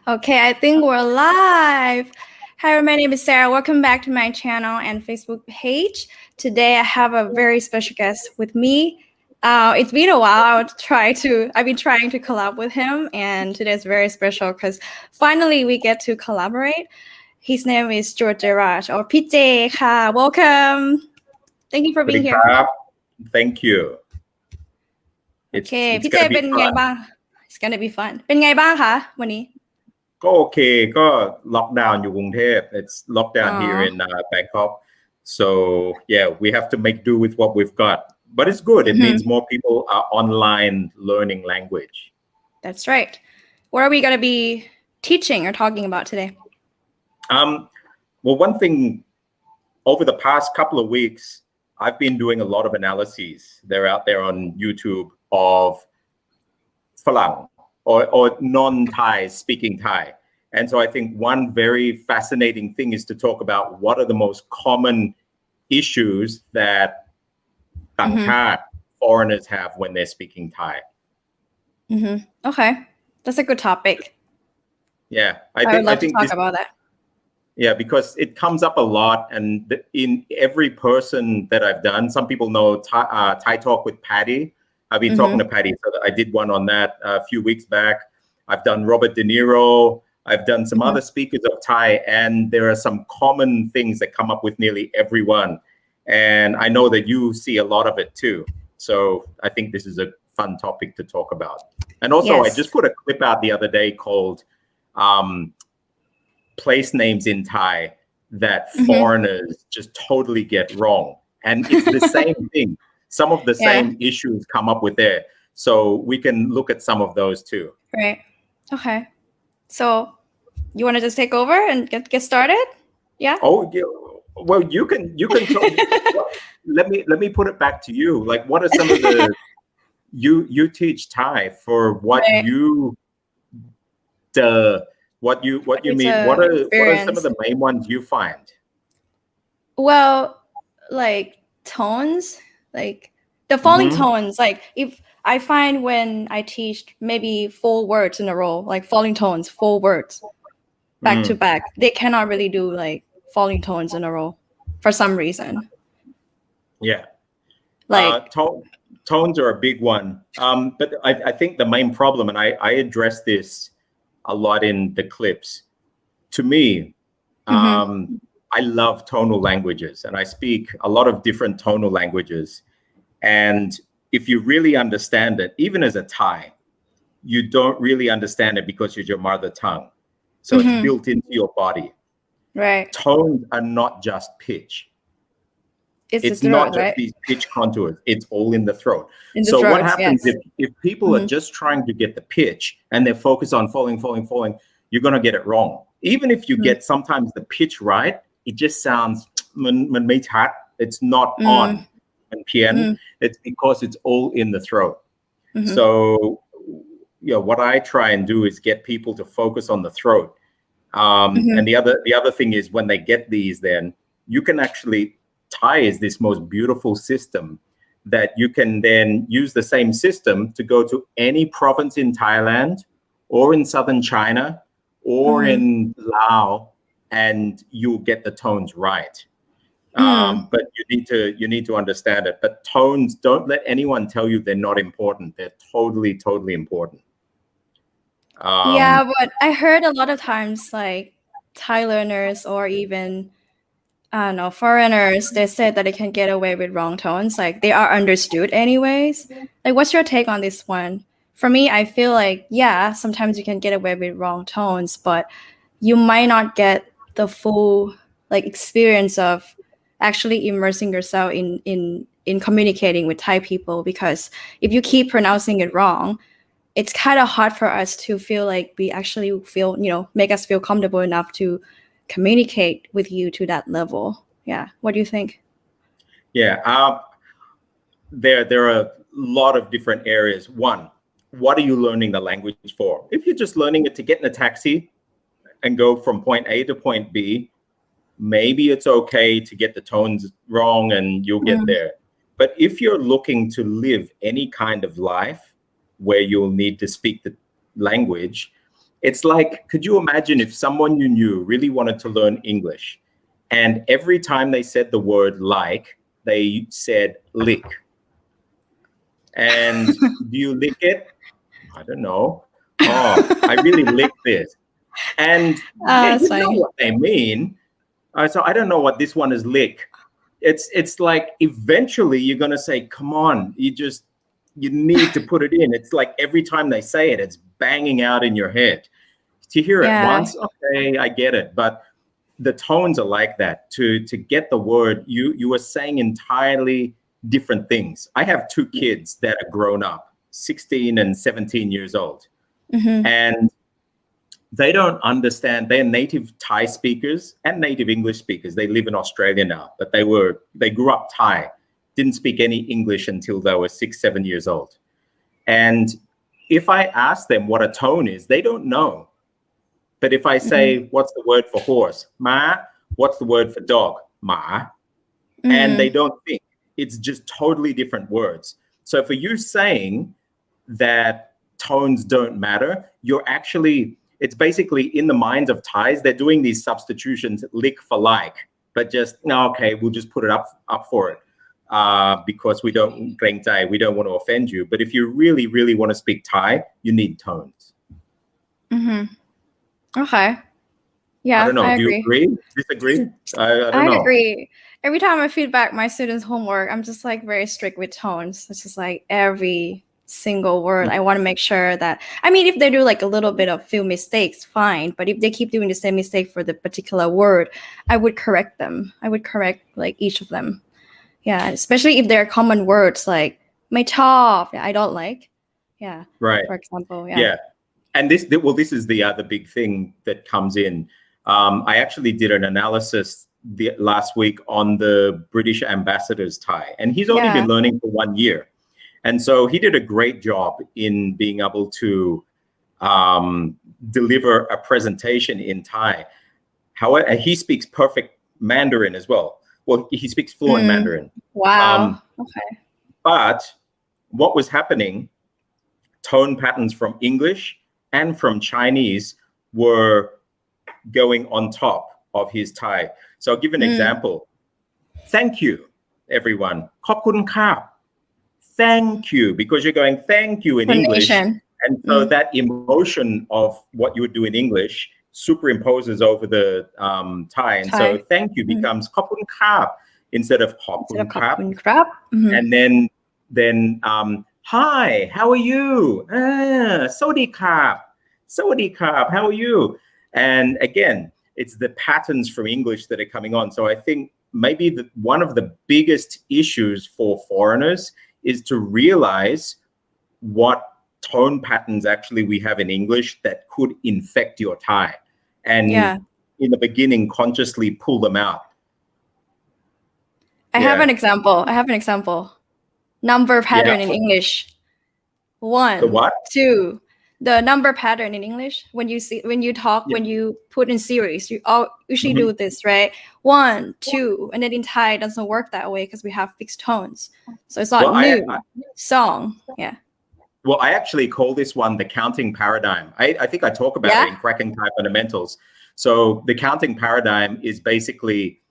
Okay, I think we're live. Hi, my name is Sarah. Welcome back to my channel and Facebook page. Today I have a very special guest with me. It's been a while. I've been trying to collab with him, and today is very special because finally we get to collaborate. His name is George Raj or PJ. Welcome. Thank you for สวัส being ดีค here. รับ Thank you. It's โอเค it's พี่เจ gonna be เป็นไง fun. บ้าง It's gonna be fun เป็นไงบ้างคะวันนี้ ก็โอเคก็ล็อกดาวน์อยู่กรุงเทพ It's lockdown here in Bangkok. So yeah, we have to make do with what we've got. But it's good. It means more people are online learning language. That's right. What are we going to be teaching or talking about today? Well, one thing over the past couple of weeks, I've been doing a lot of analyses. They're out there on YouTube of Falang or non-Thai speaking Thai. And so I think one very fascinating thing is to talk about what are the most common issues that foreigners have when they're speaking Thai. Okay. That's a good topic. Yeah. I would love to talk this, about that. Yeah, because it comes up a lot, and in every person that I've done, some people know Thai Talk with Patty. I've been talking to Patty, so I did one on that a few weeks back. I've done Robert De Niro. I've done some other speakers of Thai, and there are some common things that come up with nearly everyone. And I know that you see a lot of it too. So I think this is a fun topic to talk about. And also, I just put a clip out the other day called place names in Thai that foreigners just totally get wrong. And it's the same thing. Some of the same issues come up with there. So we can look at some of those too. Right. Okay. So you want to just take over and get started? Yeah. Oh, yeah. Well, you can talk. Let me put it back to you. Like, what are some of the you teach Thai for what what you mean? What are some of the main ones you find? Well, like tones, like the falling tones. Like if I find when I teach maybe 4 words in a row, like falling tones, 4 words back to back, they cannot really do like falling tones in a row for some reason. Yeah. Like tones are a big one. But I think the main problem, and I address this a lot in the clips. To me, I love tonal languages, and I speak a lot of different tonal languages. And if you really understand it, even as a Thai, you don't really understand it because it's your mother tongue. So it's built into your body. Right. Tones are not just pitch. It's throat, not just right? these pitch contours. It's all in the throat. So what happens if people are just trying to get the pitch and they're focused on falling, you're going to get it wrong. Even if you get sometimes the pitch right, it just sounds, it's not on and pian. It's because it's all in the throat. So, what I try and do is get people to focus on the throat. And the other thing is when they get these, then you can actually, Thai is this most beautiful system that you can then use the same system to go to any province in Thailand or in southern China or in Laos, and you'll get the tones right. But you need to understand it. But tones, don't let anyone tell you they're not important. They're totally important. But I heard a lot of times like Thai learners or even I don't know, foreigners, they said that they can get away with wrong tones. Like they are understood anyways. Like what's your take on this one? For me, I feel like, sometimes you can get away with wrong tones, but you might not get the full like experience of actually immersing yourself in communicating with Thai people, because if you keep pronouncing it wrong, it's kind of hard for us to feel like we actually feel, make us feel comfortable enough to communicate with you to that level. Yeah. What do you think? Yeah. There are a lot of different areas. One, what are you learning the language for? If you're just learning it to get in a taxi and go from point A to point B, maybe it's okay to get the tones wrong and you'll get there. But if you're looking to live any kind of life where you'll need to speak the language, It's like, could you imagine if someone you knew really wanted to learn English, and every time they said the word like, they said lick. And do you lick it? I don't know. Oh, I really lick this. And yeah, That's you know funny. what they mean. So I don't know what this one is lick. It's like eventually you're gonna say, come on, you need to put it in. It's like every time they say it, it's banging out in your head. To hear it Yeah. once, okay, I get it. But the tones are like that. To get the word, you are saying entirely different things. I have two kids that are grown up, 16 and 17 years old. Mm-hmm. And they don't understand. They're native Thai speakers and native English speakers. They live in Australia now, but they grew up Thai, didn't speak any English until they were 6, 7 years old. And if I ask them what a tone is, they don't know. But if I say, what's the word for horse? Ma. What's the word for dog? Ma. And they don't think. It's just totally different words. So for you saying that tones don't matter, it's basically in the minds of Thais, they're doing these substitutions, lick for like, but just, no, okay, we'll just put it up for it because we don't want to offend you. But if you really, really want to speak Thai, you need tones. Okay. Yeah, I don't know. I Do you agree. agree? Disagree? I don't I know. agree. Every time I feedback my students' homework, I'm just like very strict with tones. It's just like every single word. I want to make sure that, I mean, if they do like a little bit of few mistakes, fine. But if they keep doing the same mistake for the particular word, I would correct them. I would correct like each of them. Yeah, especially if they're common words like my top, I don't like. Yeah. Right. For example, Yeah. And this is the other big thing that comes in. I actually did an analysis last week on the British ambassador's Thai, and he's only been learning for 1 year. And so he did a great job in being able to deliver a presentation in Thai. However, he speaks perfect Mandarin as well. Well, he speaks fluent Mandarin. Wow. Okay. But what was happening, tone patterns from English and from Chinese were going on top of his Thai. So I'll give an example. Thank you, everyone. ขอบคุณครับ Thank you, because you're going thank you in English. And so that emotion of what you would do in English superimposes over the Thai. And so thank you becomes ขอบคุณครับ instead of ขอบคุณครับ And then hi, how are you? สวัสดีครับ สวัสดีครับ how are you? And again, it's the patterns from English that are coming on. So I think maybe one of the biggest issues for foreigners is to realize what tone patterns actually we have in English that could infect your Thai. And in the beginning, consciously pull them out. I have an example. Number pattern in English. 1, the what? 2. The number pattern in English, when you talk, when you put in series, you all usually do this, right? 1, 2, and then in Thai it doesn't work that way because we have fixed tones. So it's not new song. Yeah. Well, I actually call this one the counting paradigm. I think I talk about it in Cracking Thai Fundamentals. So the counting paradigm is basically,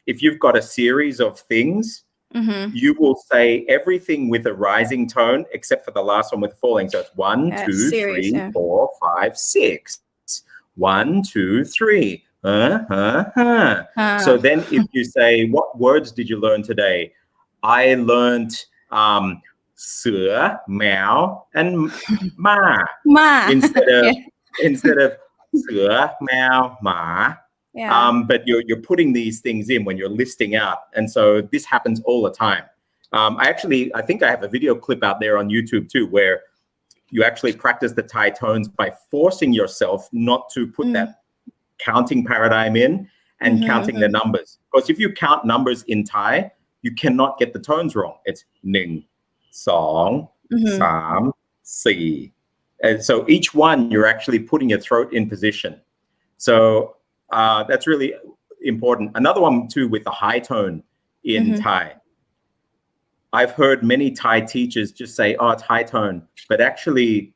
if you've got a series of things, you will say everything with a rising tone except for the last one with falling. So it's 1, 2, 3, 4, 5, 6. 1, 2, 3. So then if you say, what words did you learn today? I learned เสือ meow, and ma. instead of เสือ meow, ma. But you're putting these things in when you're listing out. And so this happens all the time. I think I have a video clip out there on YouTube too, where you actually practice the Thai tones by forcing yourself not to put that counting paradigm in and counting the numbers. Because if you count numbers in Thai, you cannot get the tones wrong. It's 1, 2, 3, 4. And so each one, you're actually putting your throat in position. So that's really important. Another one too with the high tone in Thai. I've heard many Thai teachers just say, oh, it's high tone, but actually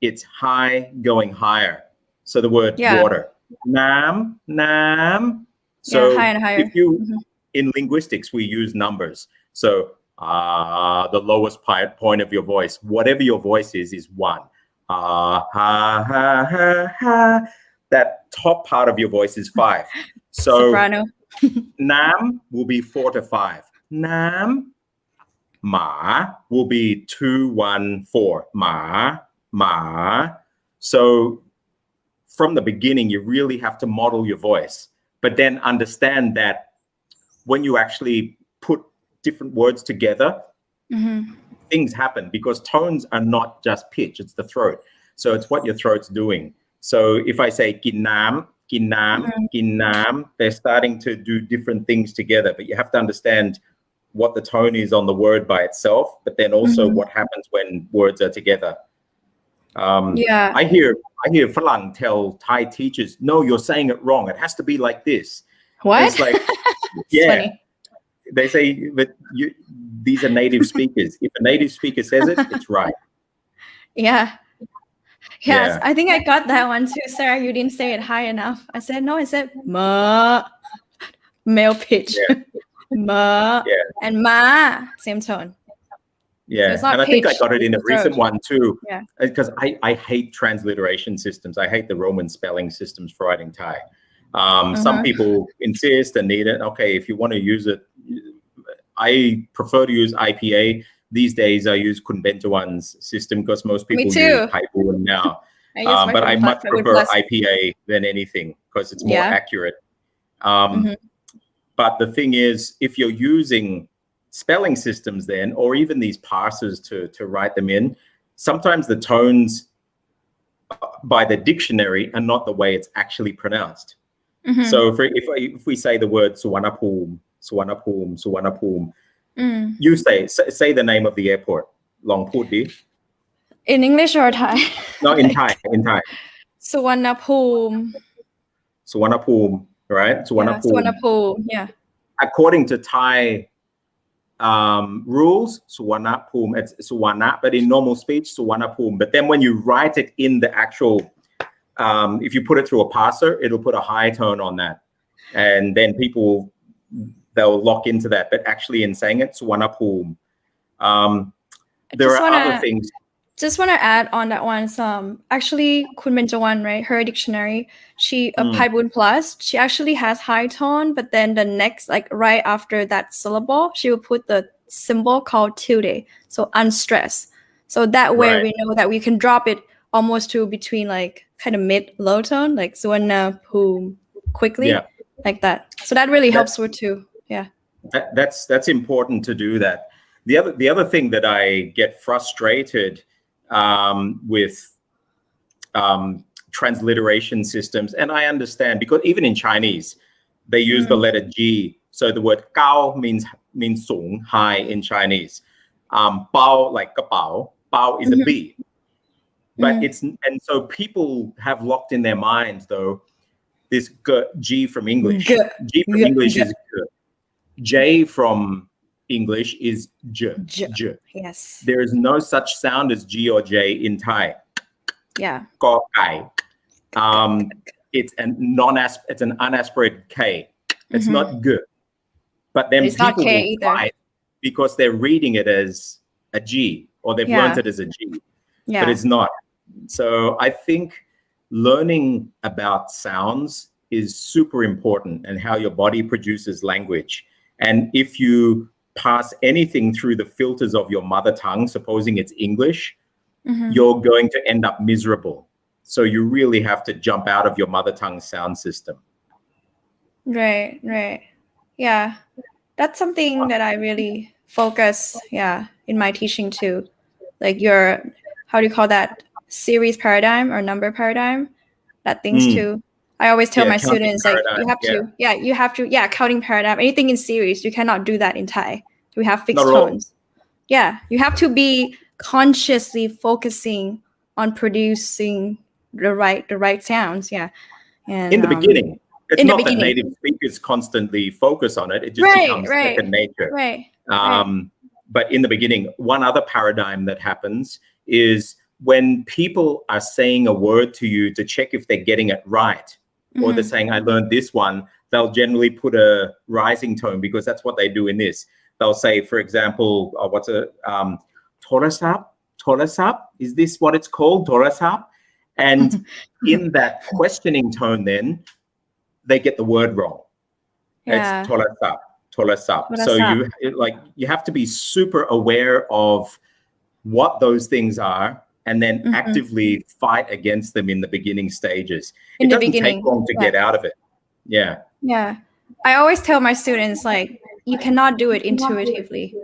it's high going higher. So the word Yeah. water. Nam, nam. So Yeah, higher and higher. if you, in linguistics, we use numbers. So the lowest point of your voice, whatever your voice is one. Ha, ha, ha, ha. That top part of your voice is 5. So Soprano. nam will be 4 to 5. Nam. Ma will be 2, 1, 4. Ma. So from the beginning, you really have to model your voice, but then understand that when you actually put different words together, things happen because tones are not just pitch, it's the throat. So it's what your throat's doing. So if I say kin nam, they're starting to do different things together, but you have to understand what the tone is on the word by itself, but then also what happens when words are together. I hear Falang tell Thai teachers, no, you're saying it wrong. It has to be like this. What? And it's like, It's funny. They say that these are native speakers. If a native speaker says it, it's right. Yes, Yeah. I think I got that one too, Sarah. You didn't say it high enough. I said no. I said ma, male pitch. Ma and ma, same tone. Yeah, So and I think I got it in a recent throat. one too. Yeah. Because I hate transliteration systems. I hate the Roman spelling systems for writing Thai. Some people insist and need it. Okay, if you want to use it, I prefer to use IPA. These days I use Kun Benjawan's system because most people use Paipuan now. But I much prefer IPA than anything because it's more accurate. But the thing is, if you're using spelling systems then, or even these parsers to write them in, sometimes the tones by the dictionary are not the way it's actually pronounced. So if we say the word Suvarnabhumi, you say the name of the airport. Long Pudi. In English or Thai? No, in Thai. Suvarnabhumi, right? Suvarnabhumi, yeah. According to Thai rules, Suvarnabhumi, it's Suvarna, but in normal speech, Suvarnabhumi. But then when you write it in the actual, if you put it through a parser, it'll put a high tone on that. And then they'll lock into that. But actually in saying it, Suvarnabhumi. There are other things. Just want to add on that one. Actually, Kun Benjawan, right? Her dictionary, Paipuan Plus, she actually has high tone, but then the next, like right after that syllable, she will put the symbol called tilde, so unstressed. So that way we know that we can drop it almost to between like kind of mid-low tone, like Suvarnabhumi quickly, like that. So that really helps with too. Yeah. That's important to do that. The other thing that I get frustrated with transliteration systems, and I understand because even in Chinese, they use the letter G. So the word Gao means sung, high in Chinese. Bao, like kapao, bao is a B. But and so people have locked in their minds though this G from English. G from English is G. J from English is J. Yes. There is no such sound as G or J in Thai. Yeah. Ko kai. It's an unaspirated K. It's not G. But then people will fight because they're reading it as a G or they've learned it as a G. Yeah. But it's not. So I think learning about sounds is super important and how your body produces language. And if you pass anything through the filters of your mother tongue, supposing it's English, you're going to end up miserable. So you really have to jump out of your mother tongue sound system. Right. Yeah. That's something that I really focus, in my teaching too. Like your, how do you call that? Series paradigm or number paradigm? That things too. I always tell my students, like, you have to, counting paradigm, anything in series, you cannot do that in Thai. We have fixed tones. Yeah, you have to be consciously focusing on producing the right sounds. Yeah. And in the beginning, it's not that native speakers constantly focus on it. It just becomes second nature. But in the beginning, one other paradigm that happens is when people are saying a word to you to check if they're getting it right, or they're saying, I learned this one, they'll generally put a rising tone because that's what they do in this. They'll say, for example, torasap, torasap, is this what it's called, torasap? And in that questioning tone, then they get the word wrong. Yeah. It's torasap, torasap. So Torasap. you have to be super aware of what those things are, and then actively fight against them in the beginning stages. In It the doesn't take beginning. long to get out of it. Yeah. Yeah. I always tell my students, like, you cannot do it intuitively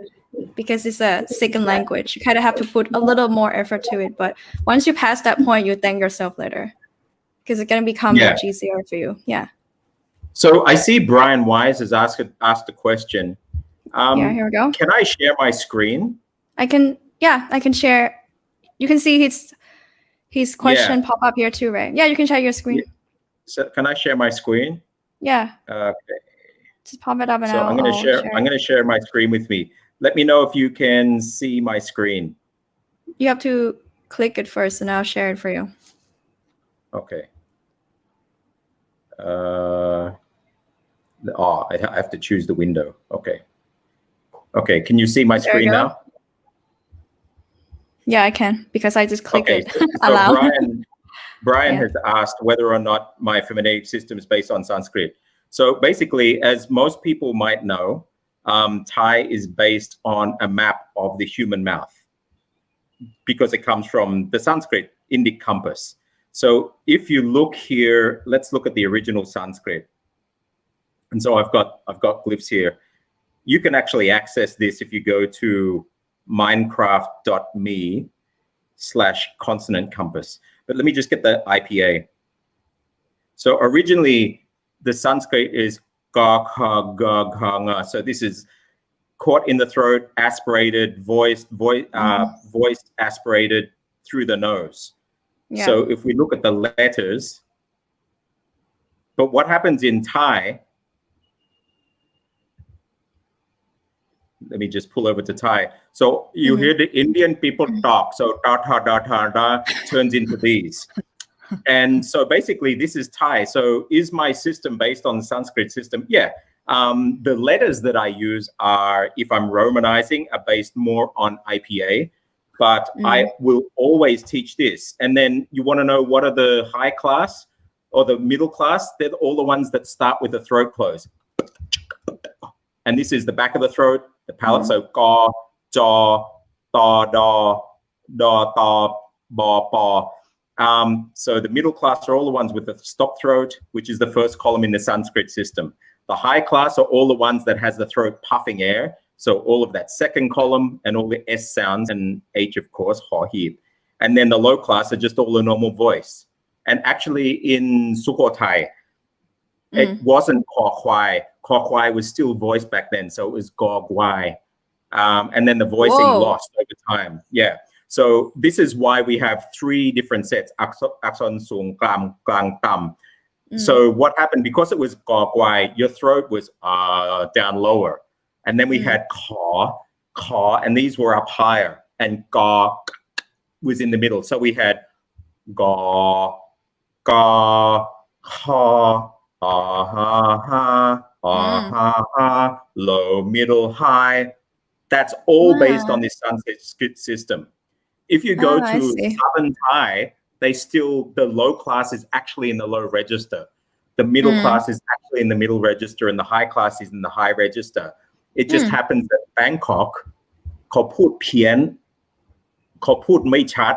because it's a second language. You kind of have to put a little more effort to it. But once you pass that point, you thank yourself later because it's going to become much easier for you. Yeah. So I see Brian Wise has asked a question. Yeah, here we go. Can I share my screen? I can share. You can see his question pop up here too, right? Yeah, you can share your screen. Yeah. So can I share my screen? Yeah. Okay. Just pop it up and so I'm going to share. I'm going to share my screen with me. Let me know if you can see my screen. You have to click it first, and I'll share it for you. Okay. I have to choose the window. Okay. Okay. Can you see my screen now? Yeah, I can because I just clicked it. So Allow. Brian has asked whether or not my phonetic system is based on Sanskrit. So basically, as most people might know, Thai is based on a map of the human mouth because it comes from the Sanskrit Indic compass. So if you look here, let's look at the original Sanskrit. And so I've got glyphs here. You can actually access this if you go to minecraft.me/consonant compass. But let me just get the IPA. So originally, the Sanskrit is ga, kha, ga, gha, nga. So this is caught in the throat, aspirated, voiced aspirated through the nose. Yeah. So if we look at the letters, but what happens in Thai, let me just pull over to Thai. So you hear the Indian people talk. So da, da, da, da, da turns into these. And so basically this is Thai. So is my system based on the Sanskrit system? Yeah. The letters that I use are, if I'm Romanizing, are based more on IPA, but I will always teach this. And then you want to know what are the high class or the middle class? They're all the ones that start with the throat close. And this is the back of the throat, the palate. So ga, jaw, da, da, da, da, ba, ba. So the middle class are all the ones with the stop throat, which is the first column in the Sanskrit system. The high class are all the ones that has the throat puffing air. So all of that second column and all the S sounds and H, of course, ha, he. And then the low class are just all the normal voice. And actually in Sukhothai, it wasn't kho kwai. Kho kwai was still voiced back then. So it was go gwai. And then the voicing lost over time. Yeah. So this is why we have three different sets, akson, sung, klang, tam. So what happened, because it was ga gwai, your throat was down lower. And then we had ka, and these were up higher. And ga was in the middle. So we had ga, ka, ha, ha, ha, low, middle, high. That's all based on this Sanskrit system. If you go to Southern Thai, the low class is actually in the low register. The middle class is actually in the middle register, and the high class is in the high register. It just happens that Bangkok, เขาพูดเพี้ยน เขาพูดไม่ชัด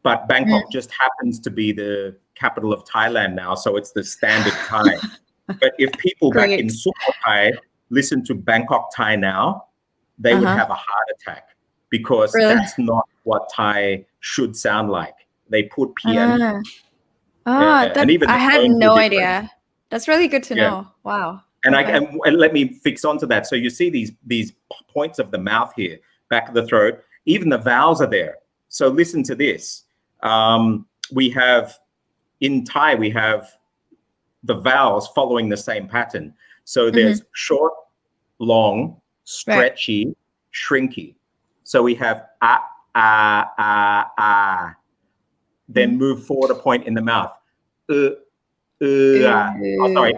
but Bangkok just happens to be the capital of Thailand now, so it's the standard Thai. But if people back in Sukhothai listen to Bangkok Thai now, they would have a heart attack because that's not what Thai should sound like. They put PN. And even I had no idea. That's really good to know. Wow. And and let me fix onto that. So you see these points of the mouth here, back of the throat. Even the vowels are there. So listen to this. We have in Thai we have the vowels following the same pattern. So there's short, long, stretchy, shrinky. So we have a, then move forward a point in the mouth. Oh, sorry.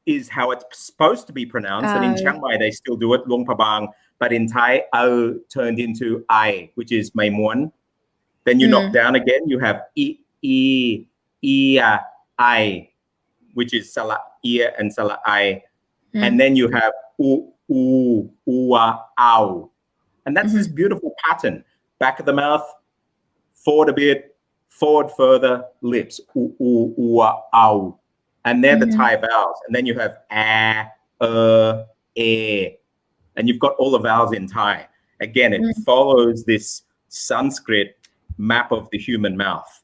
Is how it's supposed to be pronounced. And in Chiang Mai, they still do it, Luang Prabang. But in Thai, turned into I, which is Mai Muan. Then you knock down again, you have I, which is Sala ear and Sala I. And then you have ow. And that's this beautiful pattern. Back of the mouth, forward a bit, forward further, lips, ow. And they're the Thai vowels. And then you have e. And you've got all the vowels in Thai. Again, it follows this Sanskrit map of the human mouth.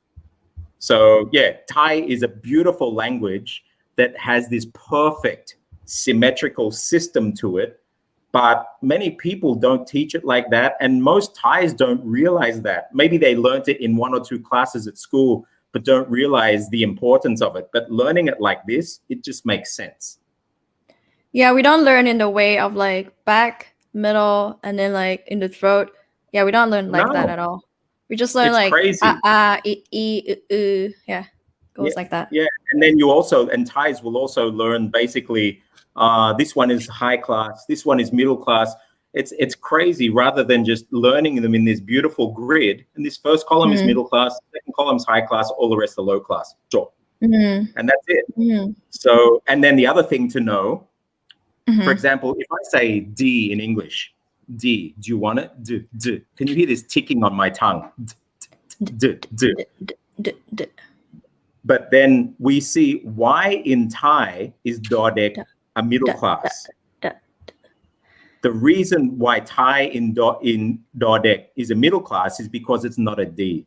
So yeah, Thai is a beautiful language that has this perfect symmetrical system to it, but many people don't teach it like that, and most Thais don't realize that. Maybe they learned it in 1 or 2 classes at school, but don't realize the importance of it. But learning it like this, it just makes sense. Yeah, we don't learn in the way of like back, middle, and then like in the throat. Yeah, we don't learn like that at all. We just learn like crazy. Yeah, goes like that. Yeah, and then you also, and Thais will also learn basically, this one is high class, this one is middle class. It's crazy, rather than just learning them in this beautiful grid. And this first column is middle class, second column is high class, all the rest are low class. Sure. And that's it. So, and then the other thing to know, for example, if I say D in English, D, do you want it? D, D. Can you hear this ticking on my tongue? D, D, D. But then we see why in Thai is Dodek a middle class. The reason why Thai in Dodek is a middle class is because it's not a D.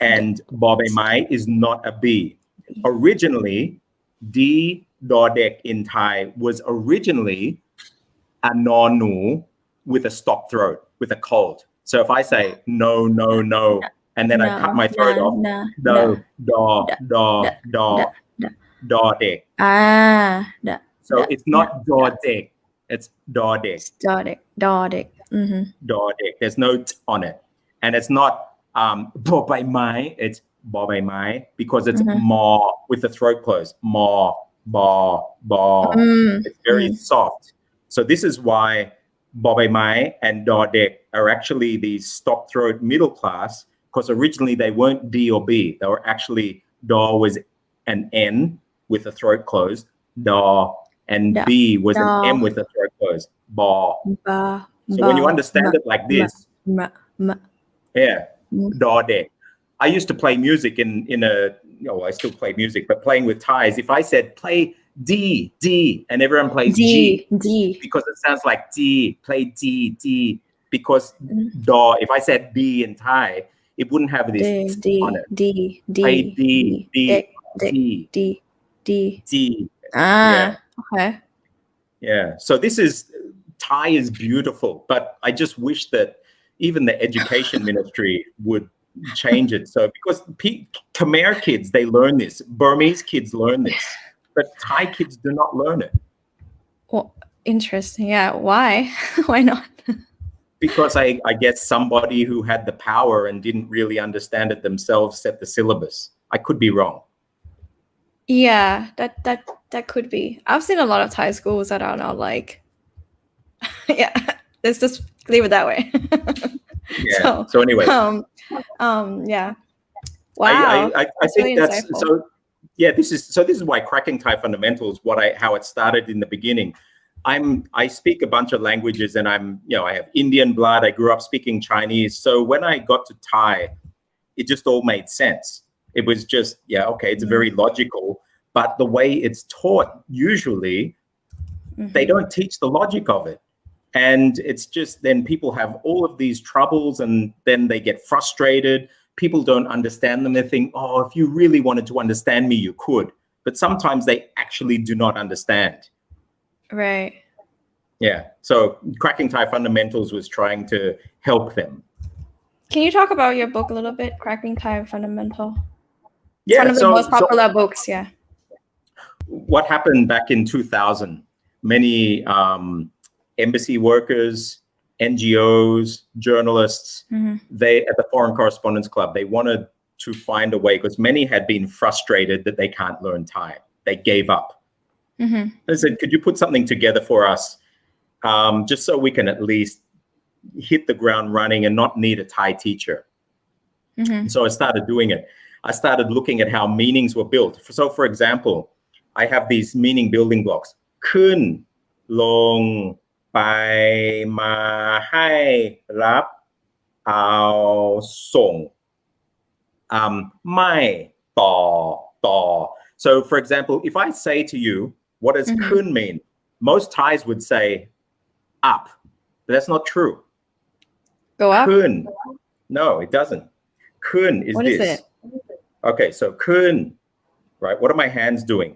And Bobai Mai is not a B. Originally, D Dodek in Thai was originally a nonu with a stop throat, with a cold. So if I say no, no, no, and then I cut my throat off, dodek. So it's not dodek, it's dodek. Dodek. Dodek. There's no t on it. And it's not bobai mai, it's bobai mai, because it's ma with the throat closed. Ma, ba, ba. It's very soft. So this is why bobai mai and dodek are actually the stop throat middle class, because originally they weren't D or B. They were actually da was an N with the throat closed, da, and B was an M with the throat closed, ba. So when you understand it like this, yeah, dodek. I used to play music in a, I still play music, but playing with Thais, if I said play D, D, and everyone plays G, because it sounds like D, play D, D, because do, if I said B in Thai, it wouldn't have this on it. Play D, D, D, D. Okay. Yeah, so Thai is beautiful, but I just wish that even the education ministry would change it. So because Khmer kids, they learn this, Burmese kids learn this, but Thai kids do not learn it. Well, interesting. Yeah, why? Why not? Because I guess somebody who had the power and didn't really understand it themselves set the syllabus. I could be wrong. Yeah, that could be. I've seen a lot of Thai schools that are not like, yeah, let's just leave it that way. Yeah. So anyway, yeah. Wow. I think really that's insightful. So. Yeah, this is why Cracking Thai Fundamentals, how it started in the beginning. I speak a bunch of languages, and I have Indian blood. I grew up speaking Chinese. So when I got to Thai, it just all made sense. It was just, it's very logical. But the way it's taught, usually, they don't teach the logic of it. And it's just, then people have all of these troubles, and then they get frustrated. People don't understand them. They think, oh, if you really wanted to understand me, you could. But sometimes they actually do not understand. Right. Yeah. So Cracking Thai Fundamentals was trying to help them. Can you talk about your book a little bit, Cracking Thai Fundamental? Yeah. It's one of the most popular books, yeah. What happened back in 2000, many embassy workers NGOs, journalists, they at the Foreign Correspondents Club, they wanted to find a way because many had been frustrated that they can't learn Thai. They gave up. They said, could you put something together for us just so we can at least hit the ground running and not need a Thai teacher? And so I started doing it. I started looking at how meanings were built. So for example, I have these meaning building blocks. Kun, long, pai, ma, hai, rap, ao, song. Mai, to. So for example, if I say to you, what does kun mean? Most Thais would say up. But that's not true. Go up? Kun. No, it doesn't. Kun is What this. is it? Okay, so kun, right? What are my hands doing?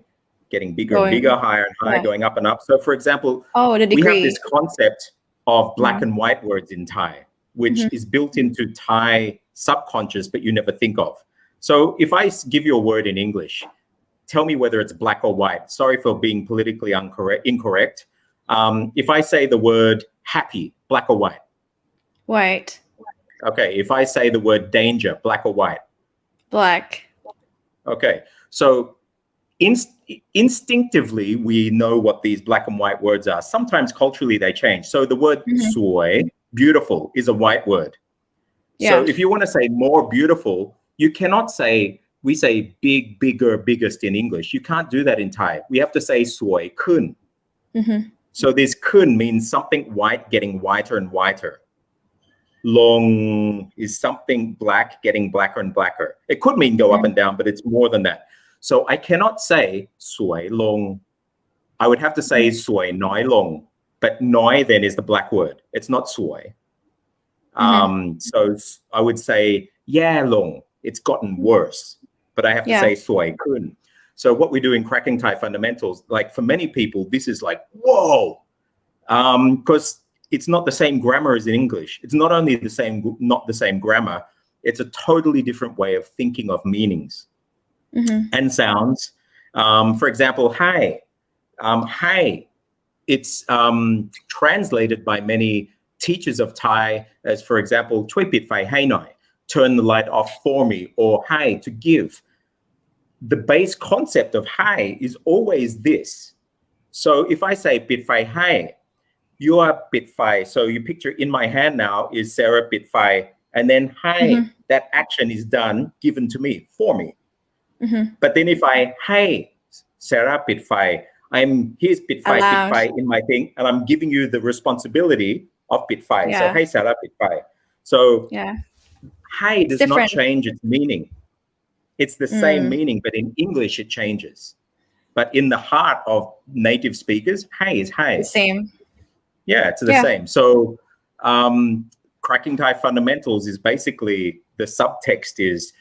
Getting bigger and bigger, higher and higher, going up and up. So for example, the degree. we have this concept of black and white words in Thai, which is built into Thai subconscious, but you never think of. So if I give you a word in English, tell me whether it's black or white. Sorry for being politically incorrect. If I say the word happy, black or white? White. Okay, if I say the word danger, black or white? Black. Okay, so instinctively, we know what these black and white words are. Sometimes culturally they change. So the word suoi, beautiful, is a white word. Yeah. So if you want to say more beautiful, you cannot say, we say big, bigger, biggest in English. You can't do that in Thai. We have to say suoi kun. So this kun means something white getting whiter and whiter. Long is something black getting blacker and blacker. It could mean go up and down, but it's more than that. So I cannot say suoi long. I would have to say suoi noi long. But noi then is the black word. It's not suoi. So I would say yeah long. It's gotten worse. But I have to say suoi kun. So what we do in Cracking Thai Fundamentals, like for many people, this is like, whoa. Because it's not the same grammar as in English. It's not only not the same grammar, it's a totally different way of thinking of meanings and sounds. For example, hi. Hi, it's translated by many teachers of Thai as, for example, Choi pit fai hai noi, turn the light off for me, or hi, to give. The base concept of hi is always this. So if I say pit fai hai, you are pit fai. So you picture in my hand now is Sarah pit fai, and then hi, that action is done, given to me, for me. But then if I, hey, Sarah pit fai, here's pit fai in my thing, and I'm giving you the responsibility of pit fai. So hey, Sarah pit fai. So hi does not change its meaning. It's the same meaning, but in English it changes. But in the heart of native speakers, hey is hey. The same. Yeah, it's the same. So Cracking Thai Fundamentals is basically, the subtext is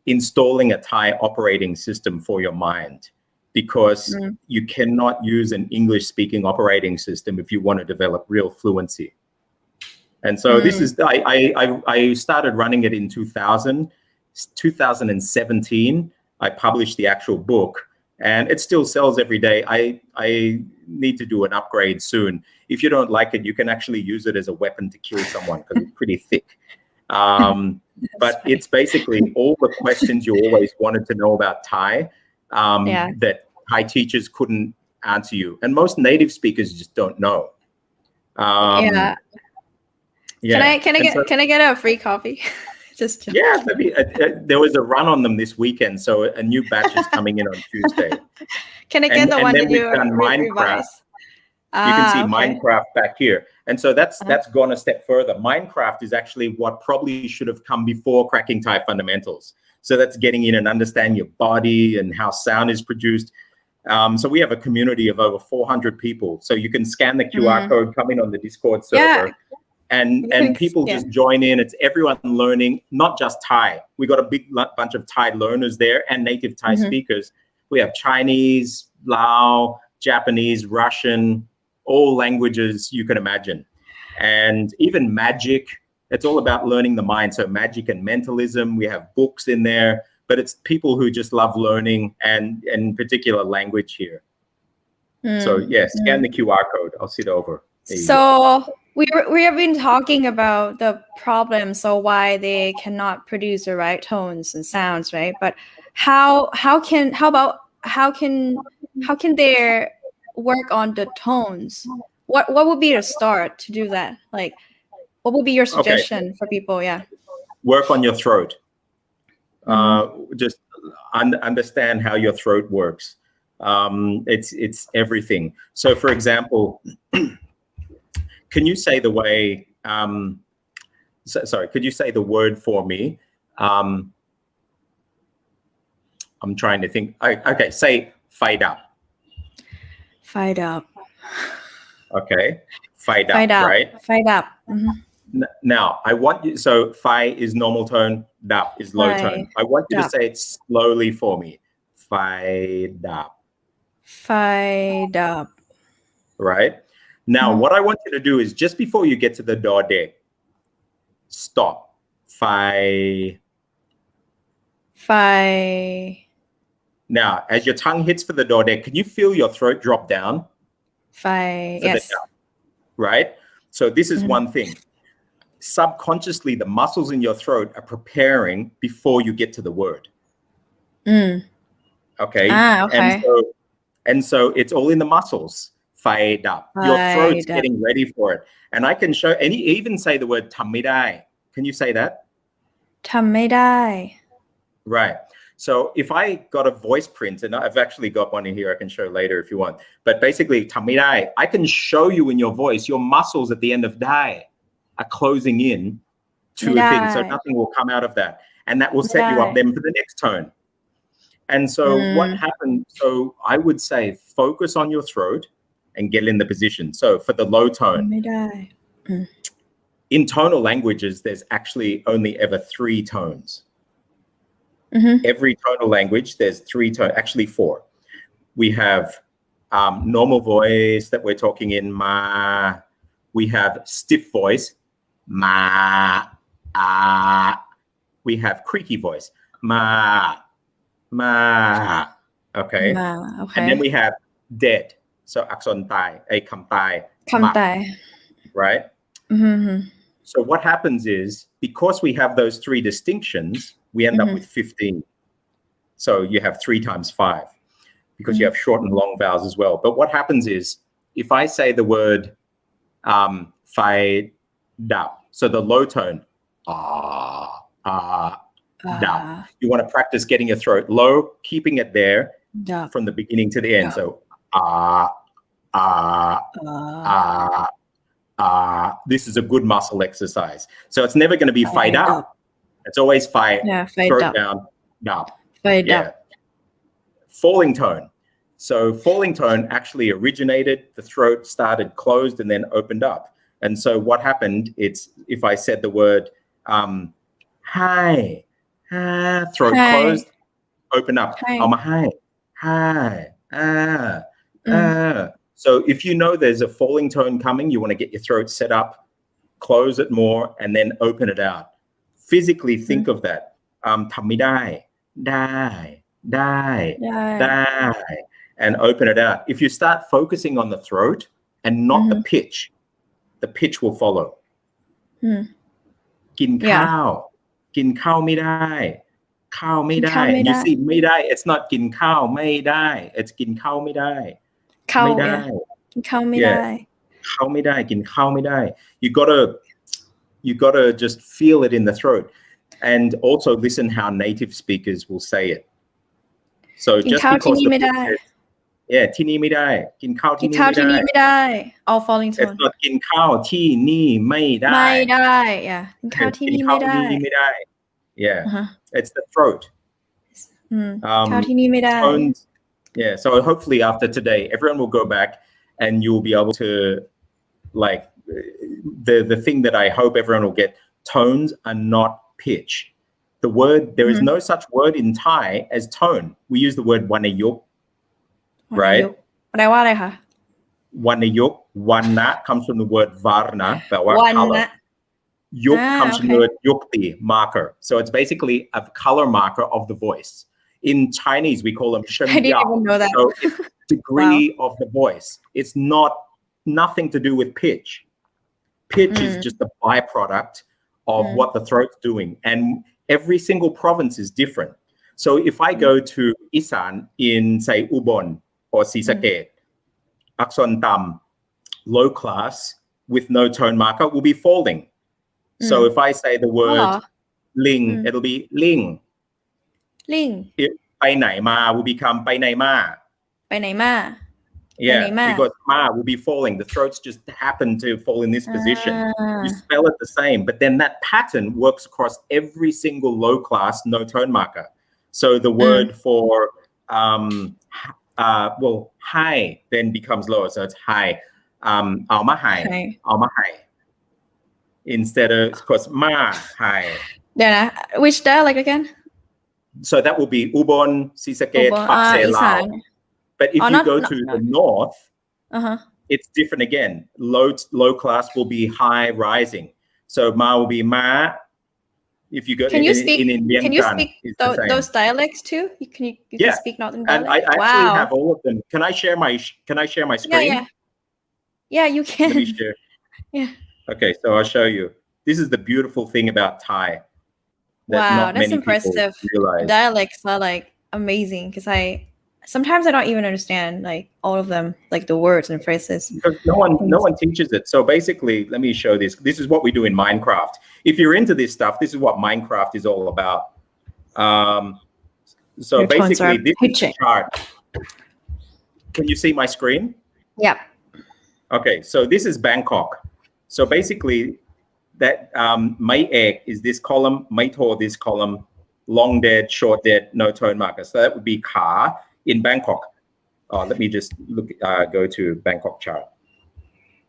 installing a Thai operating system for your mind, because you cannot use an English-speaking operating system if you want to develop real fluency. And so this is, I started running it in 2017. I published the actual book, and it still sells every day. I need to do an upgrade soon. If you don't like it, you can actually use it as a weapon to kill someone, because it's pretty thick. But it's basically all the questions you always wanted to know about Thai that Thai teachers couldn't answer you. And most native speakers just don't know. Can I get a free copy? Just there was a run on them this weekend, so a new batch is coming in on Tuesday. Can I get the one that you Minecraft? You can see Minecraft back here. And so that's gone a step further. Minecraft is actually what probably should have come before Cracking Thai Fundamentals. So that's getting in and understanding your body and how sound is produced. So we have a community of over 400 people. So you can scan the QR code, come in on the Discord server, and people just join in. It's everyone learning, not just Thai. We got a big bunch of Thai learners there and native Thai speakers. We have Chinese, Lao, Japanese, Russian, all languages you can imagine. And even magic, it's all about learning the mind. So magic and mentalism, we have books in there, but it's people who just love learning and in particular language here. So scan the QR code. I'll sit over. So we have been talking about the problems, so why they cannot produce the right tones and sounds, right? But how can they work on the tones? What would be the start to do that? Like, what would be your Okay, suggestion for people? Yeah. work on your throat. Mhm. Just understand how your throat works. It's everything. So, for example, can you say the way? Sorry, could you say the word for me? I'm trying to think. Okay, say fight up. Fight up. Okay, fight up, Fight up. right? Fight up. Mhm. Now, I want you. So, fi is normal tone. Dap is low tone. Fight I want you to up. say it slowly for me. Fight up. Fight up. Right? Now, Mhm. what I want you to do is just before you get to the dode, stop. Fi. Fight. Now, as your tongue hits for the dode, can you feel your throat drop down Fight. for the Yes. down? Right? So this is Mhm. one thing. Subconsciously, the muscles in your throat are preparing before you get to the word. Mm. Okay? Ah, And okay. so it's all in the muscles. Fired up. Your throat's Fight up. getting ready for it. And I can show, and even say the word tamidai. Can you say that? ทำไม่ได้ Right. So if I got a voice print, and I've actually got one in here I can show later if you want. But basically, tamidai, I can show you in your voice, your muscles at the end of dai are closing in to ไม่ a ได้ thing. So nothing will come out of that. And that will ไม่ set ได้ you up then for the next tone. And so what happened? So I would say focus on your throat and get in the position. So for the low ทำ tone, ไม่ได้ in tonal languages, there's actually only ever 3 tones. Every tonal language, there's 3 tones, actually 4. We have normal voice that we're talking in ma. We have stiff voice, ma, ah. We have creaky voice, ma, ma. Okay. มา โอเค And then we have dead. So akson tai, a kam tai, คำ mak, ตาย right? อือฮึ So what happens is because we have those 3 distinctions, we end up with 15. So you have 3 times 5 because you have short and long vowels as well. But what happens is if I say the word fai dap, so the low tone, dap, you want to practice getting your throat low, keeping it there ดับ from the beginning to the end. Dap. So this is a good muscle exercise. So it's never going to be fight Fight up. up. It's always fight, Yeah, fight throat up. down, dap. ไฟดับ Yeah. Falling tone. So falling tone actually originated, the throat started closed and then opened up. And so what happened, it's if I said the word hi, throat Hi. closed, open up. Hi. Hi, So if you know there's a falling tone coming, you want to get your throat set up, close it more, and then open it out. Physically think of that. ทำไม่ได้ ได้ and open it out. If you start focusing on the throat and not the pitch will follow. กินข้าว กินข้าวไม่ได้ ข้าวไม่ได้ กินข้าวไม่ได้ You see ไม่ได้ it's not กินข้าวไม่ได้ it's กินข้าวไม่ได้ เข้า ไม่ได้ กินข้าวไม่ได้ ข้าวไม่ได้ กินข้าวไม่ได้ you gotta just feel it in the throat and also listen how native speakers will say it. So กิน just ข้าวที่ because นี่ the ไม่ได้ yeah ที่นี่ไม่ได้ กินข้าว กิ ที่ น นี่ ข้าว ไม่ ที่ ได้ นี่ไม่ได้ all falling It's tone not กินข้าวที่นี่ไม่ได้ ไม่ได้ yeah กินข้าวที่ กิน นี่ ข้า ไม่ ว ได้ ที่ไม่ได้ yeah Uh-huh. it's the throat ข้าวที่นี่ไม่ได้ tones yeah so hopefully after today everyone will go back and you'll be able to like the thing that I hope everyone will get tones are not pitch the word there is no such word in Thai as tone we use the word wanayuk right แปลว่าอะไรคะ wanayuk wana comes from the word varna แปลว่า วัน color นะ Yuk comes from the okay. word yukti, marker. So it's basically a color marker of the voice. In Chinese, we call them shen I didn't yao. even know that. So it's degree of the voice. It's not nothing to do with pitch. Pitch is just a byproduct of what the throat's doing. And every single province is different. So if I go to Isan in, say, Ubon or Sisakhet, Akson Tam, low class with no tone marker will be falling. So if I say the word ling, it'll be ling. Ling. If ไปไหนมา will become ไปไหนมา ไปไหนมา Yeah, because ma will be falling. The throats just happen to fall in this position. You spell it the same, but then that pattern works across every single low class no tone marker. So the word for high then becomes lower. So it's high. เอามาหายเอามาหาย instead of because ma high. Then which dialect again? So that will be Ubon, Sisakhet, Pakse, Lao. But if you go to the north, it's different again. Low class will be high rising. So ma will be ma. If you go can you speak those dialects too? You can speak northern dialect. And I actually have all of them. Can I share my screen? Yeah, you can. Let me share. Yeah. Okay, so I'll show you. This is the beautiful thing about Thai. Wow, that's impressive. Dialects are like amazing because sometimes I don't even understand like all of them, like the words and phrases. Because no one teaches it. So basically, let me show this. This is what we do in Minecraft. If you're into this stuff, this is what Minecraft is all about. So basically, this is the chart. Can you see my screen? Yeah. Okay, so this is Bangkok. So basically, that Mai Ek is this column, Mai To this column, long dead, short dead, no tone marker. So that would be Ka in Bangkok. Let me just go to Bangkok chart.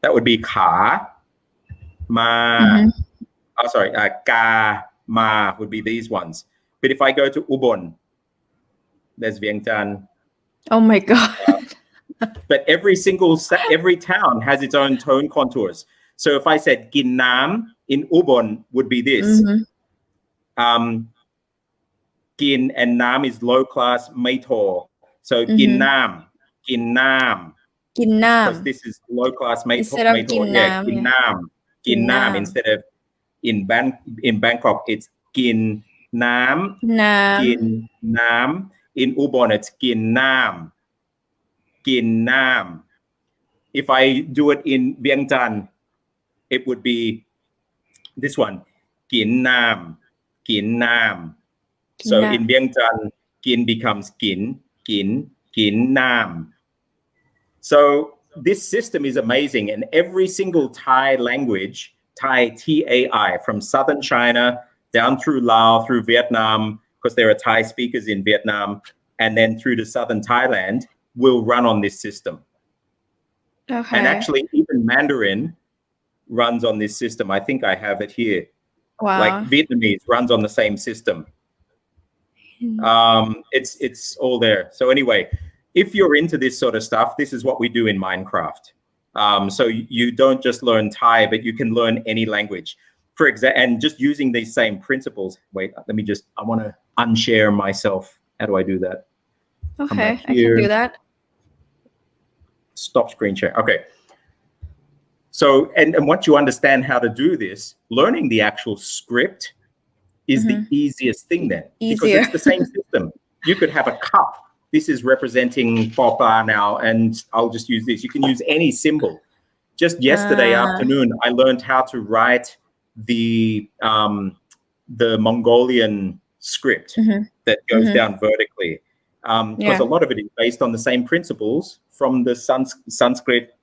That would be Ka, Ma. Ka, Ma would be these ones. But if I go to Ubon, there's Vientiane. Oh my God. But every town has its own tone contours. So if I said Gin Nam in Ubon would be this. Gin and Nam is low class Maito. So Gin Nam. Because this is low class Maito. Instead of Gin Nam. Gin Nam. Instead of in Bangkok, it's Gin Nam. Gin Nam. In Ubon, it's Gin Nam. Gin Nam. If I do it in Vientiane, it would be this one, Gin Nam, Gin Nam. So in Vientiane, Gin becomes Gin Nam. So this system is amazing, and every single Thai language, Thai TAI, from southern China down through Laos, through Vietnam, because there are Thai speakers in Vietnam, and then through to southern Thailand, will run on this system. Okay. And actually, even Mandarin runs on this system. I think I have it here. Wow. Like Vietnamese runs on the same system. It's all there. So anyway, if you're into this sort of stuff, this is what we do in Minecraft. So you don't just learn Thai, but you can learn any language. For example, and just using these same principles. Wait, I want to unshare myself. How do I do that? Okay, I can do that. Stop screen share. Okay. So, and once you understand how to do this, learning the actual script is the easiest thing then. Because it's the same system. You could have a cup. This is representing Pawpa now, and I'll just use this. You can use any symbol. Just yesterday afternoon, I learned how to write the Mongolian script that goes down vertically. Because a lot of it is based on the same principles from the Sanskrit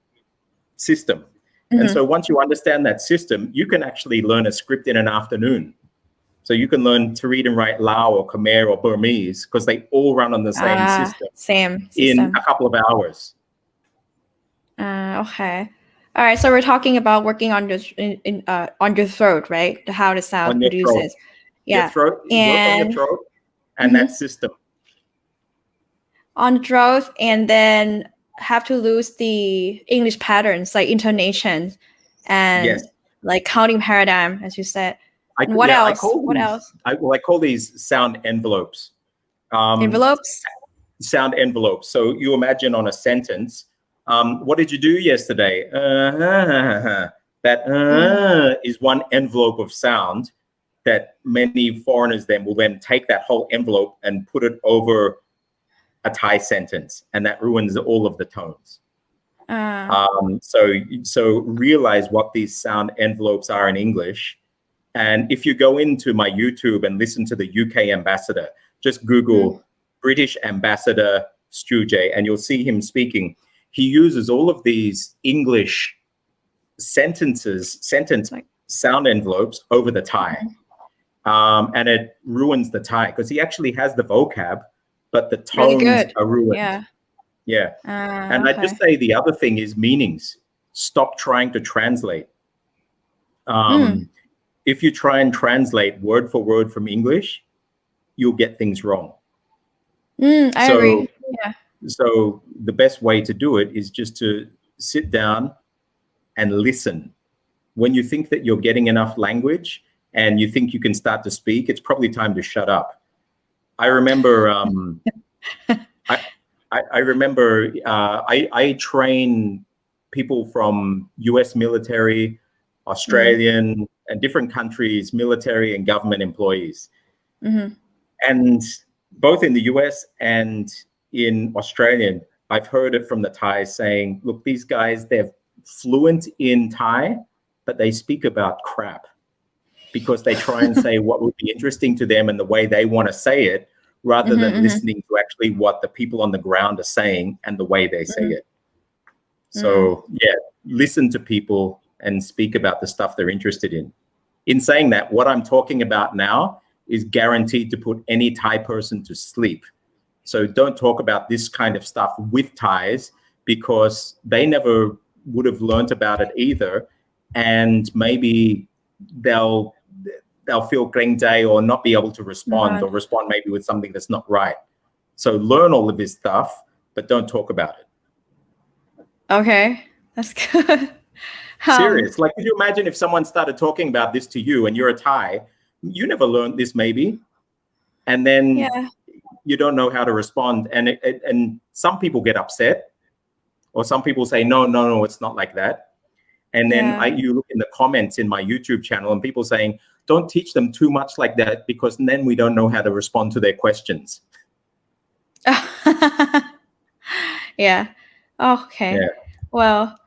system. And so once you understand that system, you can actually learn a script in an afternoon. So you can learn to read and write Lao or Khmer or Burmese because they all run on the same system. In a couple of hours. Okay. All right. So we're talking about working on your throat, right? How the sound produces. Throat. Yeah. Your throat, work on your throat and that system. On the throat, and then have to lose the English patterns like intonation and like counting paradigm, as you said. What else? I call these sound envelopes. Envelopes? Sound envelopes. So you imagine on a sentence, what did you do yesterday? That is one envelope of sound that many foreigners then will then take that whole envelope and put it over a Thai sentence, and that ruins all of the tones. So realize what these sound envelopes are in English. And if you go into my YouTube and listen to the UK ambassador, just Google British ambassador Stu J, and you'll see him speaking. He uses all of these English sentence sound envelopes over the Thai. And it ruins the Thai because he actually has the vocab, but the tones are ruined. Yeah. And I'd just say the other thing is meanings. Stop trying to translate. If you try and translate word for word from English, you'll get things wrong. I agree. Yeah. So the best way to do it is just to sit down and listen. When you think that you're getting enough language and you think you can start to speak, it's probably time to shut up. I remember I train people from US military, Australian, and different countries, military and government employees. And both in the US and in Australian, I've heard it from the Thai saying, look, these guys, they're fluent in Thai, but they speak about crap because they try and say what would be interesting to them and the way they want to say it, rather than listening to actually what the people on the ground are saying and the way they say it. So yeah, listen to people and speak about the stuff they're interested in. In saying that, what I'm talking about now is guaranteed to put any Thai person to sleep. So don't talk about this kind of stuff with Thais because they never would have learnt about it either. And maybe they'll feel greng day or not be able to respond or respond maybe with something that's not right. So learn all of this stuff, but don't talk about it. Okay, that's good. Serious. Like, could you imagine if someone started talking about this to you and you're a Thai, you never learned this maybe, and then you don't know how to respond. And some people get upset, or some people say, no, it's not like that. And then you look in the comments in my YouTube channel and people saying, don't teach them too much like that because then we don't know how to respond to their questions. Yeah. Okay. Yeah. Well,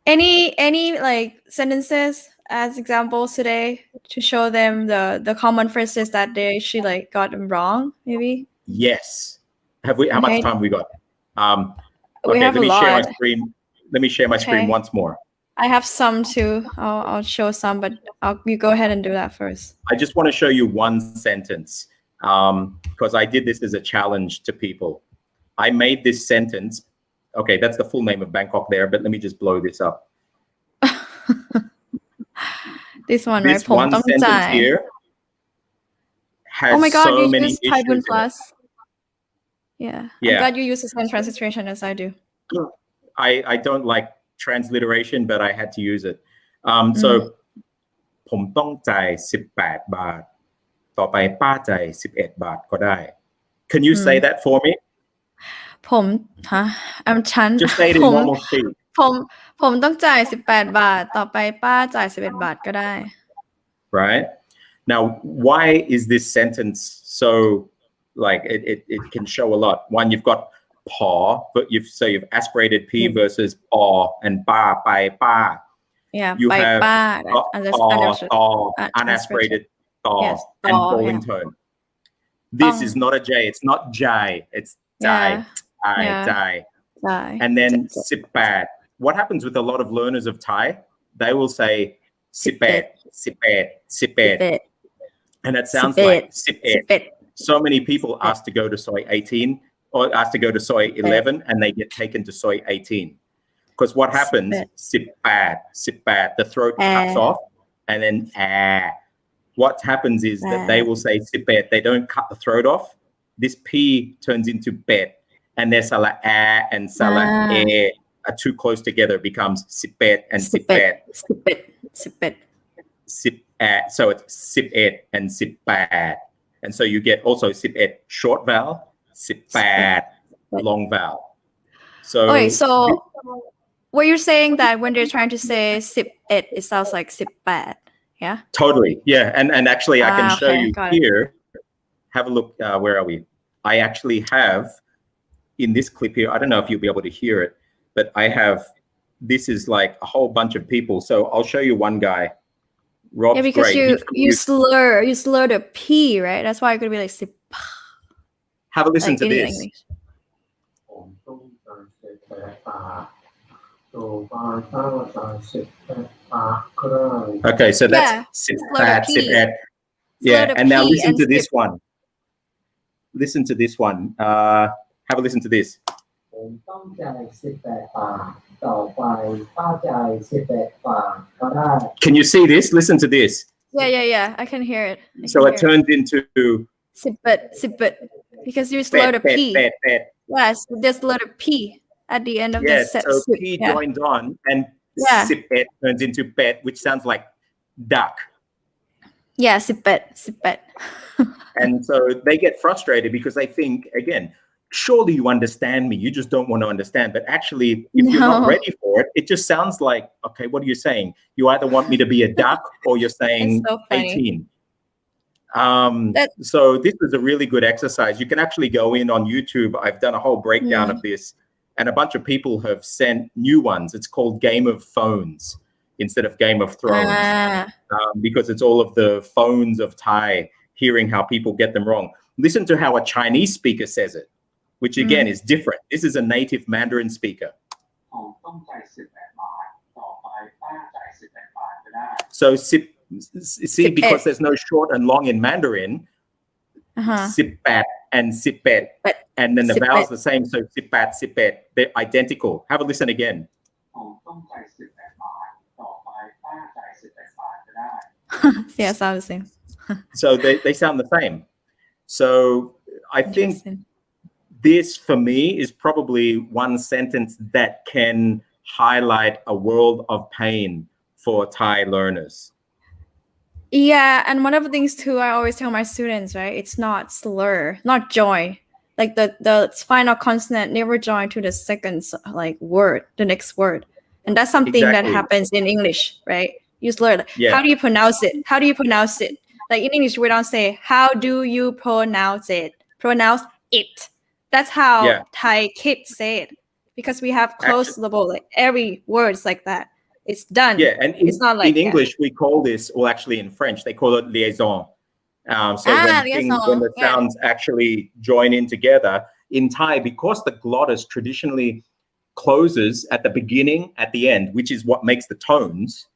any like sentences as examples today to show them the common phrases that they actually like got them wrong, maybe? Yes. How much time have we got? We have let me a lot. share my screen. Let me share my screen once more. I have some too. I'll show some, but you go ahead and do that first. I just want to show you one sentence because I did this as a challenge to people. I made this sentence. Okay, that's the full name of Bangkok there, but let me just blow this up. This one, this right? one sentence here has oh my God, so you many use issues in Plus. it. Yeah. I'm glad you use the same transliteration as I do. I don't like transliteration, but I had to use it. So ผมต้องจ่าย18 บาทต่อไปป้าจ่าย11 บาทก็ได้ Can you say that for me? ฉัน Just say it in normal speed. ผมต้องจ่าย18 บาทต่อไปป้าจ่าย11 บาทก็ได้ Right? Now, why is this sentence so like it can show a lot? One, you've got paw, but you've aspirated p versus paw and ba by pa. Yeah, you by have unaspirated yes, and falling tone. This is not a j, it's not jai, it's dai, dai. And then sipat. What happens with a lot of learners of Thai? They will say sipet, sipet, sipet. And it sounds like sipet. So many people ask to go to soy 18 or ask to go to soy 11 and they get taken to soy 18. Because what happens, sipat, the throat cuts off and then what happens is that they will say sipet, they don't cut the throat off. This P turns into bet and their sala and sala are too close together. It becomes sipet and sipet. Sipet. So it's sipet and sipat. And so you get also sipet short vowel, sipat long vowel. So okay, so Were you saying that when they're trying to say sip it, it sounds like sip bad? Yeah. Totally. Yeah. And actually, I can show Okay, you got it. here. Have a look. Where are we? I actually have in this clip here. I don't know if you'll be able to hear it, but I have. This is like a whole bunch of people. So I'll show you one guy. Rob's Yeah, because great. you slur the P, right? That's why it could be like sip. Have a listen Like to in this. English. Okay, so that's Yeah, sip slur the at, sip P. at. Slur Yeah, the and now P listen and to this sip. one. Listen to this one. Have a listen to this. ผมต้องจ่าย18 บาทต่อไปถ้าจ่าย11 บาทก็ได้ Can you see this? Listen to this. Yeah. I can hear it. So it turns into sip it. Because you slur the P. bet. Yes, there's slur the P at the end of the Yeah, set. so P joins on and sip it turns into bet, which sounds like duck. Yeah, sip it. And so they get frustrated because they think, again, surely you understand me. You just don't want to understand. But actually, if you're not ready for it, it just sounds like, okay, what are you saying? You either want me to be a duck or you're saying so 18. So this is a really good exercise. You can actually go in on YouTube. I've done a whole breakdown of this, and a bunch of people have sent new ones. It's called Game of Phones instead of Game of Thrones, because it's all of the phones of Thai, hearing how people get them wrong. Listen to how a Chinese speaker says it, which again is different. This is a native Mandarin speaker. So see, because there's no short and long in Mandarin, sip-bat and sip-bet, and then the vowel's the same, so sip-bat, sip-bet, they're identical. Have a listen again. Yeah, sound the same. So they sound the same. So I think this, for me, is probably one sentence that can highlight a world of pain for Thai learners. Yeah, and one of the things too, I always tell my students, right? It's not slur, not join. Like the final consonant never join to the second like word, the next word. And that's something that happens in English, right? You slur. Yeah. How do you pronounce it? How do you pronounce it? Like in English, we don't say, how do you pronounce it? Pronounce it. That's how Thai kids say it. Because we have close syllable, like every word's like that. It's done. Yeah, and it's not like in English, we call this, well, actually in French, they call it liaison. So when the sounds actually join in together, in Thai, because the glottis traditionally closes at the beginning, at the end, which is what makes the tones,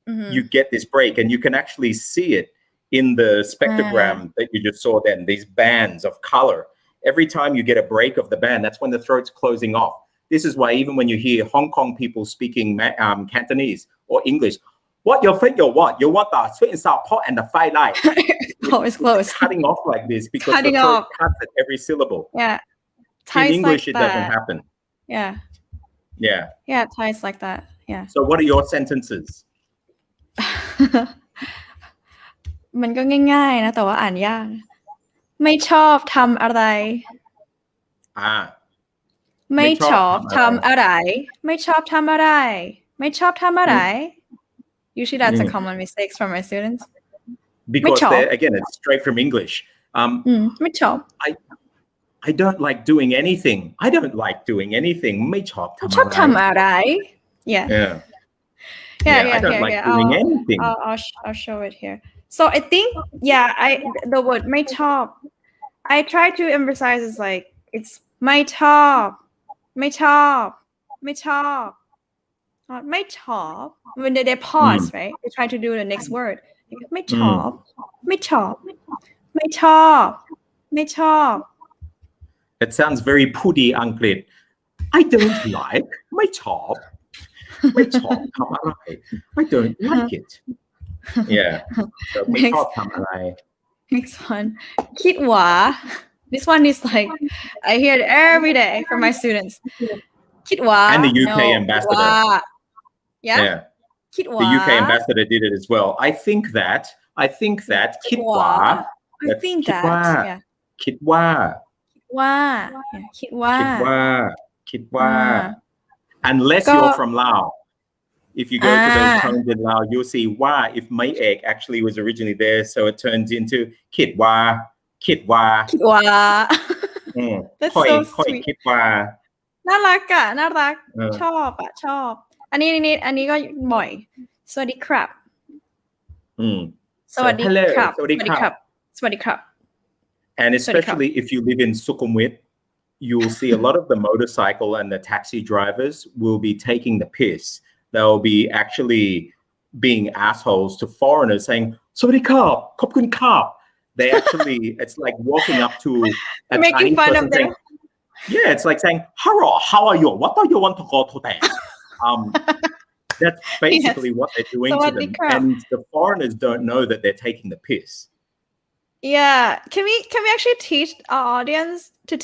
you get this break. And you can actually see it in the spectrogram that you just saw then, these bands of color. Every time you get a break of the band, that's when the throat's closing off. This is why even when you hear Hong Kong people speaking Cantonese or English, what you think you want the sweet and sour pot and the fried rice. It's close. Cutting off like this because the throat cuts at every syllable. Yeah. In English, it doesn't happen. Yeah. Yeah, Thai's like that. Yeah. So what are your sentences? มันก็ง่ายๆนะแต่ว่าอ่านยากไม่ชอบทำอะไรไม่ชอบทำอะไรไม่ชอบทำอะไรไม่ชอบทำอะไร Usually that's a common mistake from my students. Because again, it's straight from English. ไม่ชอบ I don't like doing anything. I don't like doing anything. ไม่ชอบทำอะไร ชอบทำอะไร Yeah. I don't like doing anything. I'll show it here. So I think the word ไม่ชอบ I try to emphasize is like it's ไม่ชอบไม่ชอบไม่ชอบnot ไม่ชอบ when they pause, right? They try to do the next word. ไม่ชอบไม่ชอบไม่ชอบไม่ชอบ It sounds very puddy Anglit. I don't like ไม่ชอบไม่ชอบทำอะไร I don't like it. Yeah. So ไม่ชอบทำอะไร Next one. คิดว่า This one is like I hear it every day from my students. คิดว่า And the UK ambassador. Yeah. คิดว่า The UK ambassador did it as well. I think that คิดว่า I think that. Yeah. คิดว่า ว่าคิดว่า คิดว่า unless ก็ you're from Laos. If you go to those tones in Laos, you'll see why if Mai Ek actually was originally there, so it turns into Kit Wa, Kit Wa, คิดว่า That's Hoi so Hoi sweet Kit Wa. น่ารักอ่ะน่ารัก เออ ชอบอ่ะชอบ อันนี้ก็บ่อย สวัสดีครับ สวัสดี hello, ครับ สวัสดีครับ สวัสดีครับ And สวัสดีครับ especially if you live in Sukhumvit, you'll see a lot of the motorcycle and the taxi drivers will be taking the piss. They'll be actually being assholes to foreigners saying, "Sawasdee krap, khop kun krap." They actually, it's like walking up to a Making Chinese fun person of them. saying, yeah, it's like saying, "Hello, how are you? What do you want to go today?" That's basically what they're doing to them. Sawasdee krap. And the foreigners don't know that they're taking the piss. Yeah, can we actually teach our audience to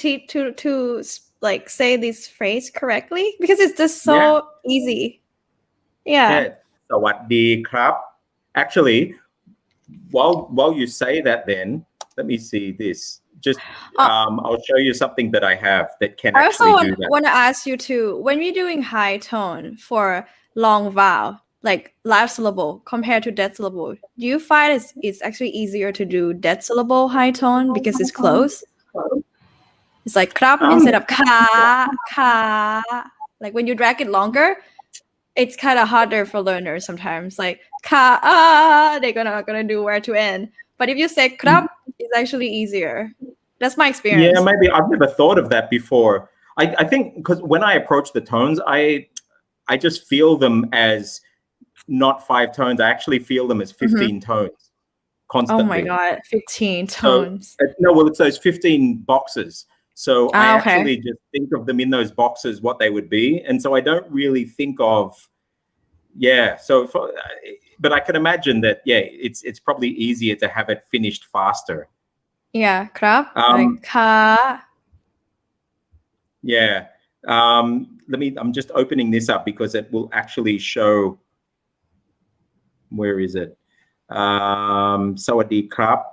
like say this phrase correctly because it's just so easy. Yeah. Yeah, สวัสดีครับ. Actually, while you say that, then let me see this. Just I'll show you something that I have that can I also actually do that. want to ask you too, when we're doing high tone for long vowel, like live syllable compared to dead syllable, do you find it's actually easier to do dead syllable high tone because it's close? It's like krap instead of ka. Like when you drag it longer, it's kind of harder for learners sometimes. Like ka, they're gonna do where to end. But if you say krap, it's actually easier. That's my experience. Yeah, maybe I've never thought of that before. I think because when I approach the tones, I just feel them as not 5 tones. I actually feel them as 15 tones constantly. Oh my god, 15 tones. So, no, well, it's those 15 boxes. So I okay. actually just think of them in those boxes, what they would be. And so I don't really think of, but I can imagine that, it's probably easier to have it finished faster. Yeah, krap, like ka. Yeah. I'm just opening this up because it will actually show, where is it? Sawadee krap.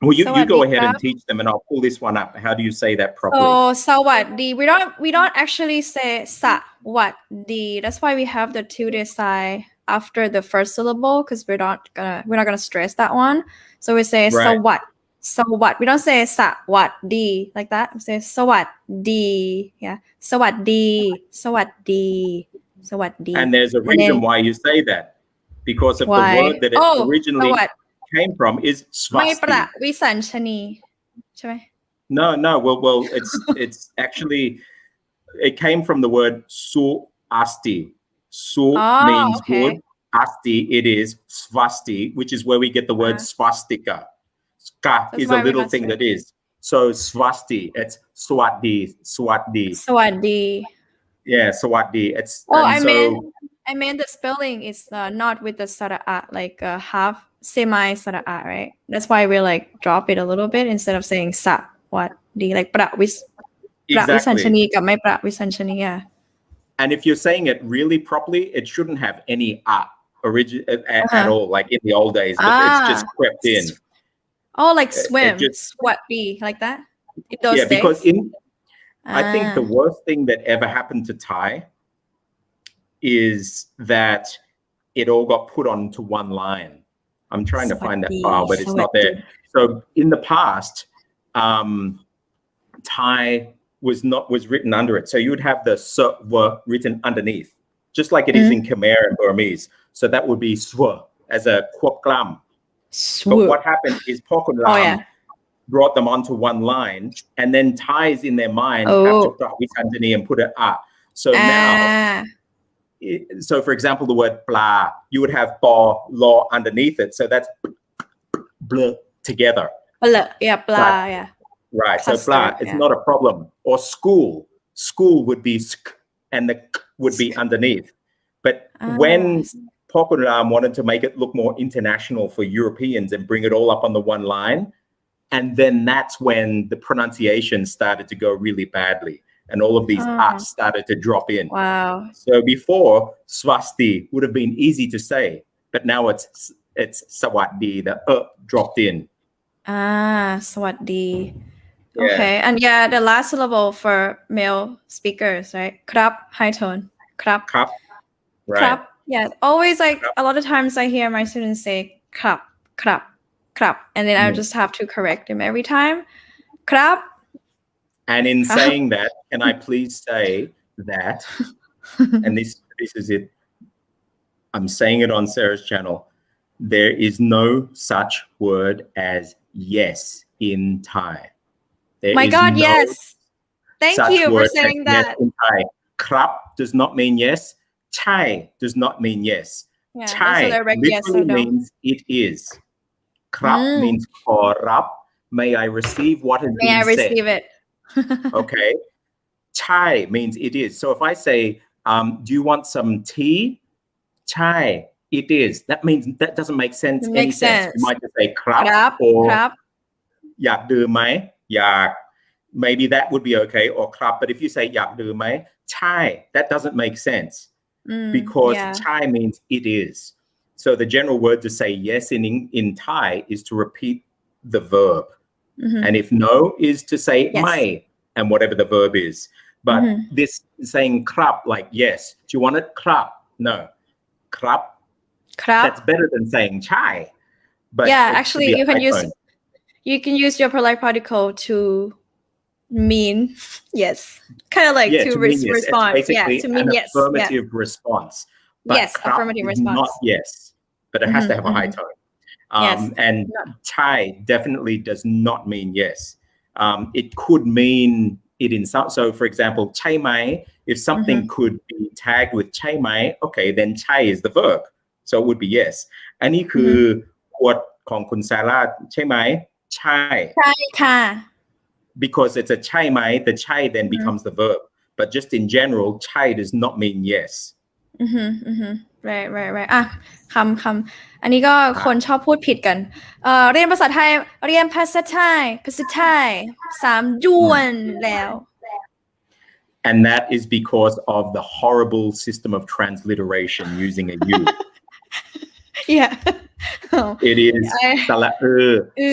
Well, you go ahead and teach them, and I'll pull this one up. How do you say that properly? So sawadee. We don't actually say sa-wat-dee. That's why we have the 2 desai after the first syllable because we're not gonna stress that one. So we say sawat. We don't say sa-wat-dee like that. We say sawat-dee. Yeah, sawat-dee. And there's a reason why you say that, because of the word that it originally came from is swasti. ไม่ประวิสัญชนีใช่ไหม No. Well, it's actually, it came from the word su-asti. Su means good. Asti, it is swasti, which is where we get the word swastika. Ska is a little thing that is. So swasti, it's swaddi. Yeah, swaddi. It's I meant the spelling is not with the sara'a, like half semi sara'a, right? That's why we like drop it a little bit instead of saying sa-wat-dee, like pravisanchaniกับไม่pravisanchani. Yeah. And if you're saying it really properly, it shouldn't have any at all, like in the old days, but it's just crept in. Oh, like swim, swat-dee, like that? In those days? Because I think the worst thing that ever happened to Thai is that it all got put onto one line. I'm trying to find that file, but it's not there. So in the past, Thai was written under it. So you would have the were written underneath, just like it is in Khmer and Burmese. So that would be swa as a kwok glam. But what happened is Pokun Lam brought them onto one line, and then Thais in their mind have to pravisanchani and put it up. So now, so for example, the word bla, you would have ba, law underneath it. So that's blah together. Yeah, blah, yeah. Right. So blah is not a problem. Or school would be sk, and the k would be underneath. But when Pokun Ram wanted to make it look more international for Europeans and bring it all up on the one line, and then that's when the pronunciation started to go really badly. And all of these arts started to drop in. Wow. So before, swasti would have been easy to say, but now it's sawaddi, the dropped in. Sawaddi. Okay, and yeah, the last syllable for male speakers, right? ครับ high tone. ครับ ครับ right ครับ Yeah, always like ครับ a lot of times I hear my students say ครับ ครับ ครับ, and then I just have to correct them every time. ครับ and in ครับ saying that can I please say that and this is it I'm saying it on Sarah's channel there is no such word as yes in Thai there My is God, no yes. Thank such you for word as saying yes that. in Thai ครับ does not mean yes Chai does not mean yes Yeah, that's a Chai direct yes or literally no. means it is ครับ means ขอรับ may I receive what has May I been said receive it? okay Chai means it is so if I say do you want some tea Chai it is that means that doesn't make sense It any makes sense you sense. might just say ครับ ครับ or ครับ อยากดื่มไหมอยาก maybe that would be okay or ครับ but if you say อยากดื่มไหม Chai that doesn't make sense because yeah. Chai means it is so the general word to say yes in Thai is to repeat the verb and if no is to say Yes. ไม่ and whatever the verb is but this saying ครับ like yes do you want it ครับ no ครับ ครับ that's better than saying Chai but Yeah, it should actually be a you can high use tone. your polite particle to mean yes. Kind of like Yeah, to to mean yes. It's respond. Yeah, basically to mean an yes. Yeah. affirmative response. But Yes, krap affirmative is response. not yes, but it has to have a high tone. Yes. And Chai definitely does not mean yes. It could mean it in some. So, for example, Chai mai, if something could be tagged with Chai mai, okay, then Chai is the verb. So it would be yes. อันนี้คือขวดของคุณซาร่าใช่ไหมใช่ ใช่ค่ะ because it's a chai mai, the chai then becomes the verb. But just in general, chai does not mean yes. right อ่ะคำอันนี้ก็คนชอบพูดผิดกันเรียนภาษาไทยภาษาไทย3ยวนแล้ว And that is because of the horrible system of transliteration using a U. Yeah. It is sala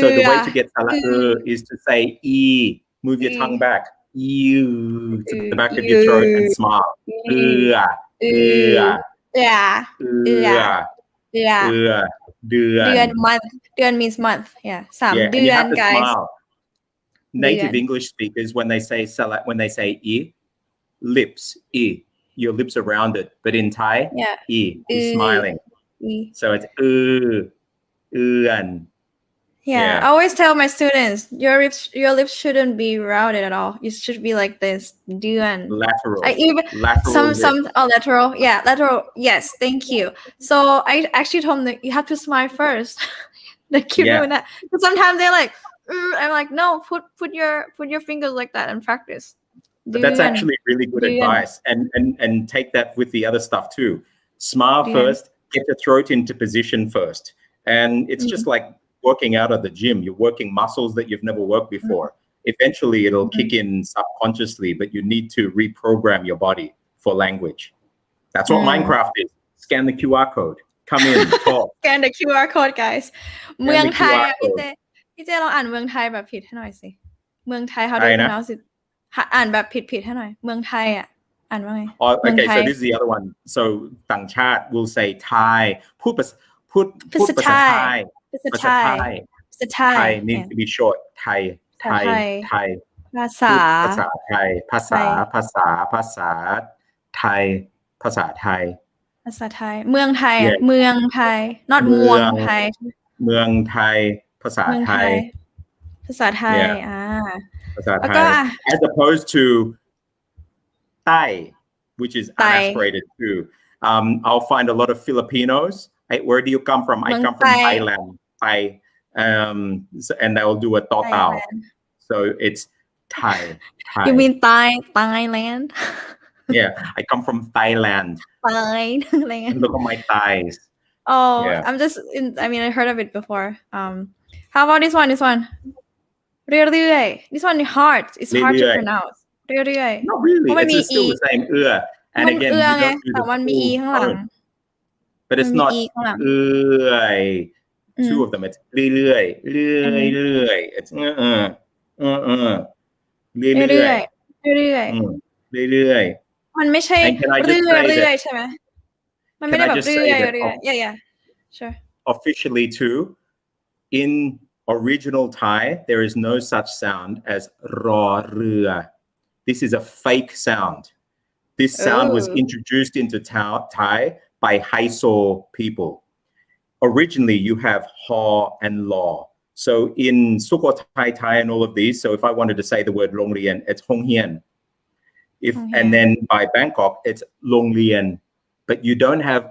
so the way to get sala is to say e, move your tongue back, you to the back of your throat and smile. Yeah. เดือน month เดือน means month yeah 3 yeah, เดื and you อน have to guys smile. Native English speakers when they say salat when they say e lips e your lips are rounded but in Thai e is smiling so it's and yeah I always tell my students your lips shouldn't be rounded at all it should be like this เดือน lateral I even some lateral lateral yes thank you so I actually told them that you have to smile first they keep doing that but sometimes they're like I'm like no put your fingers like that and practice but that's actually really good advice and take that with the other stuff too smile first get your throat into position first and it's just like working out at the gym you're working muscles that you've never worked before eventually it'll kick in subconsciously but you need to reprogram your body for language that's what Minecraft is scan the QR code come in talk scan the QR code guys เมืองไทยพี่เจลองอ่านเมืองไทยแบบผิดให้หน่อยสิเมืองไทย how do you pronounce it อ่านแบบผิดให้หน่อยเมืองไทยอ่ะอ่านว่าไง okay so this is the other one so ต่างชาติ will say Thai พูดภาษาไทยThai needs to be short Thai ภาษาไทยภาษาไทยภาษาไทยเมืองไทยเมืองไทย not เมืองไทยเมืองไทยภาษาไทยภาษาไทยภาษาไทย as opposed to Thai which is unaspirated too I'll find a lot of Filipinos where do you come from I come from Thailand Thai and they'll do a totao so it's Thai you mean Thailand yeah I come from Thailand look at my thighs I'm just I mean I heard of it before how about this one เรื่อยๆ this one is hard it's hard to pronounce เรื่อยๆ not really it's still the same and again you don't do the มันมี e ข้างหลัง but it's not two of them it's เรื่อยๆit's เรื่อย เรื่อย ๆเรื่อยๆ ๆมันไม่ใช่ And can I เรื่ just อย say เรื่อย that ใช่ไหมมัน can ไม่ได้ I แบบ just เรื่ say อย that เรื่อย yeah sure officially too in original Thai there is no such sound as รอเรือ This is a fake sound. This sound was oh introduced into Thai by Haiso people. Originally, you have ha and law. So in Sukhothai Thai and all of these, so if I wanted to say the word Longlien, it's Hong Hien. And then by Bangkok, it's Longlien. But you don't have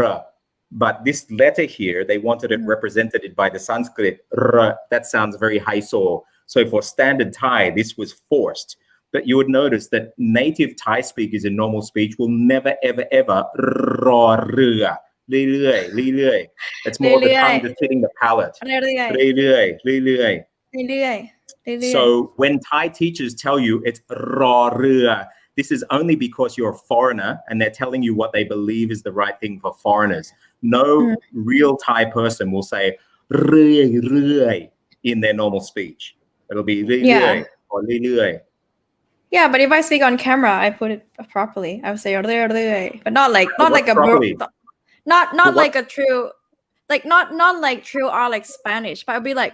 r. But this letter here, they wanted it represented by the Sanskrit r. That sounds very Haiso. So for standard Thai, this was forced. But you would notice that native Thai speakers in normal speech will never, ever, ever raw ria. It's more the tongue just hitting the palate. เรื่อย เรื่อย ๆเรื่อยๆ So when Thai teachers tell you it's raw ria, this is only because you're a foreigner and they're telling you what they believe is the right thing for foreigners. No real Thai person will say รื่อย in their normal speech. It'll be เรื่อย or เรื่อย Yeah, but if I speak on camera, I put it properly. I would say but not like a properly? not But like a true not like true or like Spanish, but I'd be like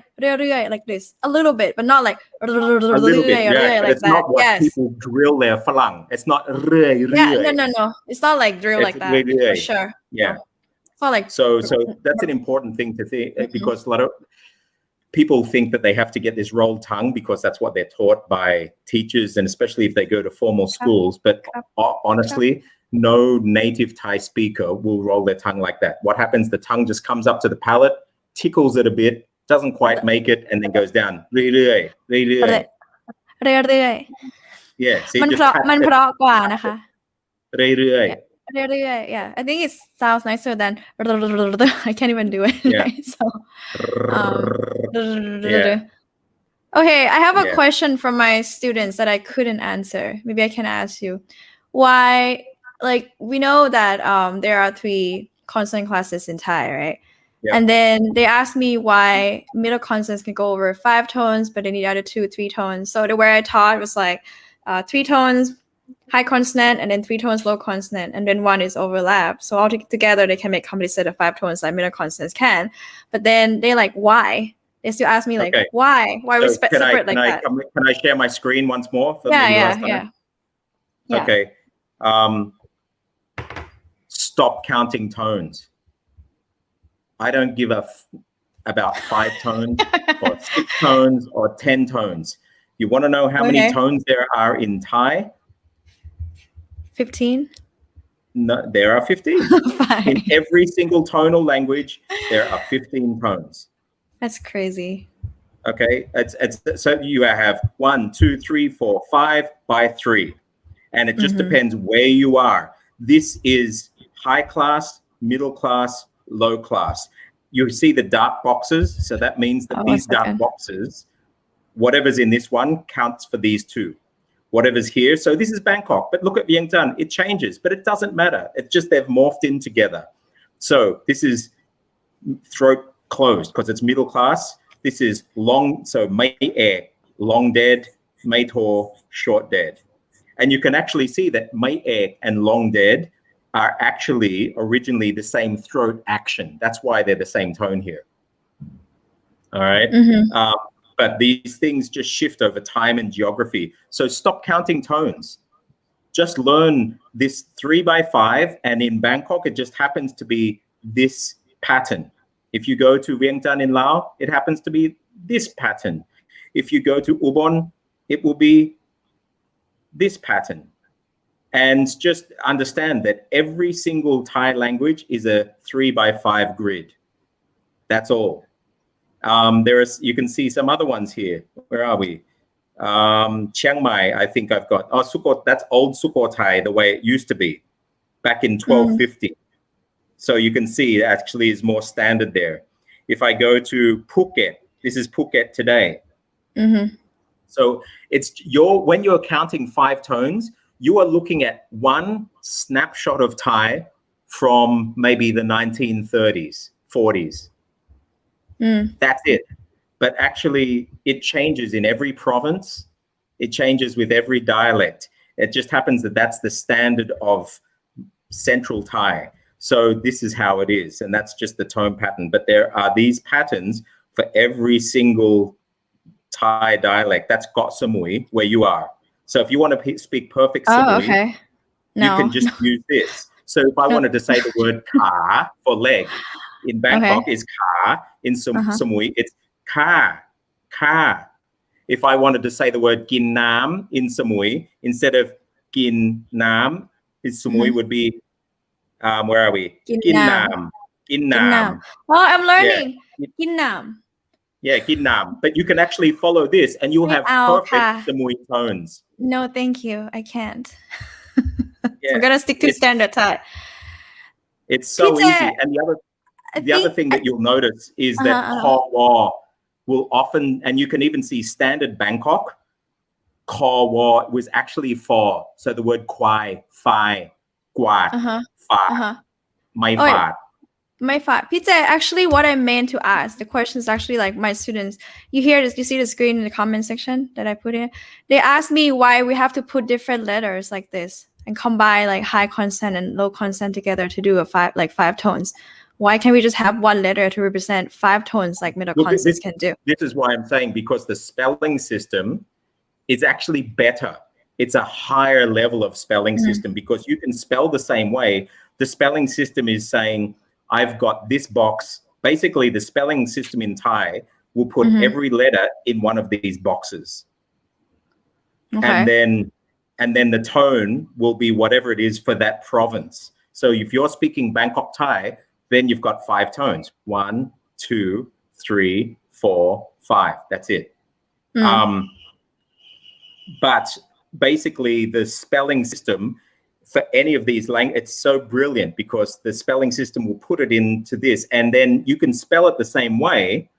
like this a little bit, but not like a little bit, yeah, but like it's that. not what Yes. people drill their falang. It's not เรื่อย Yeah, no. It's not like drill It's like that เรื่อย for sure. Yeah. No. It's not like So that's an important thing to think because a lot of people think that they have to get this rolled tongue because that's what they're taught by teachers and especially if they go to formal schools. But honestly, no native Thai speaker will roll their tongue like that. What happens? The tongue just comes up to the palate, tickles it a bit, doesn't quite make it, and then goes down. เรื่อยๆ Yeah, so you มัน just เพราะกว่านะคะ เรื่อย yeah I think it sounds nicer than I can't even do it Yeah. right? So Yeah. okay, I have a Yeah. question from my students that I couldn't answer. Maybe I can ask you why, like, we know that there are 3 consonant classes in Thai, right? Yeah. And then they asked me why middle consonants can go over 5 tones, but then the other 2, 3 tones. So the way I taught was like 3 tones, high consonant, and then 3 tones, low consonant, and then 1 is overlap. So all together they can make complete set of 5 tones like middle consonants can. But then they like, why? They still ask me like, Okay. why we So separate like that? Can I share my screen once more for maybe last time? Yeah. Okay. Stop counting tones. I don't give about 5 tones or 6 tones or 10 tones. You want to know how many tones there are in Thai? 15? No, there are 15. Fine. In every single tonal language, there are 15 tones. That's crazy. Okay, it's so you have 1, 2, 3, 4, 5 by 3, and it just depends where you are. This is high class, middle class, low class. You see the dark boxes, so that means that these dark boxes, whatever's in this one counts for these 2. Whatever's here, so this is Bangkok, but look at Vientiane, it changes, but it doesn't matter. It's just they've morphed in together. So this is throat closed because it's middle class. This is long, so May Air, long dead, May Tor, short dead. And you can actually see that May Air and long dead are actually originally the same throat action. That's why they're the same tone here. All right. But these things just shift over time and geography. So stop counting tones. Just learn this 3 by 5. And in Bangkok, it just happens to be this pattern. If you go to Vientiane in Laos, it happens to be this pattern. If you go to Ubon, it will be this pattern. And just understand that every single Thai language is a 3 by 5 grid. That's all. You can see some other ones here. Where are we? Chiang Mai, I think I've got. Oh, Sukkot, that's old Sukhothai, the way it used to be back in 1250. So you can see it actually is more standard there. If I go to Phuket, this is Phuket today. So it's when you're counting 5 tones, you are looking at one snapshot of Thai from maybe the 1930s, 40s. That's it. But actually, it changes in every province. It changes with every dialect. It just happens that that's the standard of Central Thai. So this is how it is, and that's just the tone pattern. But there are these patterns for every single Thai dialect. That's Got Samui, where you are. So if you want to speak perfect Samui, okay. you can just use this. So if I wanted to say the word ka for leg, in Bangkok is ka, in Samui it's ka. If I wanted to say the word gin nam in Samui, instead of gin nam, in Samui would be, where are we? Gin nam. Oh, I'm learning. Gin nam. Yeah, gin nam. But you can actually follow this and you'll have perfect Samui tones. No, thank you. I can't. I'm going to stick to standard Thai. It's so easy. And the other thing that you'll notice is that Kaw will often, and you can even see standard Bangkok, Kaw was actually for. So the word kwai, phai, guat, fa, mai fat. My fat. Pizza, actually what I meant to ask, the question is actually like my students, you hear this, you see the screen in the comment section that I put in? They asked me why we have to put different letters like this and combine like high consonant and low consonant together to do five tones. Why can't we just have one letter to represent 5 tones like middle consonants can do? This is why I'm saying, because the spelling system is actually better. It's a higher level of spelling system, because you can spell the same way. The spelling system is saying, I've got this box. Basically, the spelling system in Thai will put every letter in one of these boxes. Okay. And then the tone will be whatever it is for that province. So if you're speaking Bangkok Thai, then you've got 5 tones. 1, 2, 3, 4, 5. That's it. But basically, the spelling system for any of these languages, it's so brilliant, because the spelling system will put it into this, and then you can spell it the same way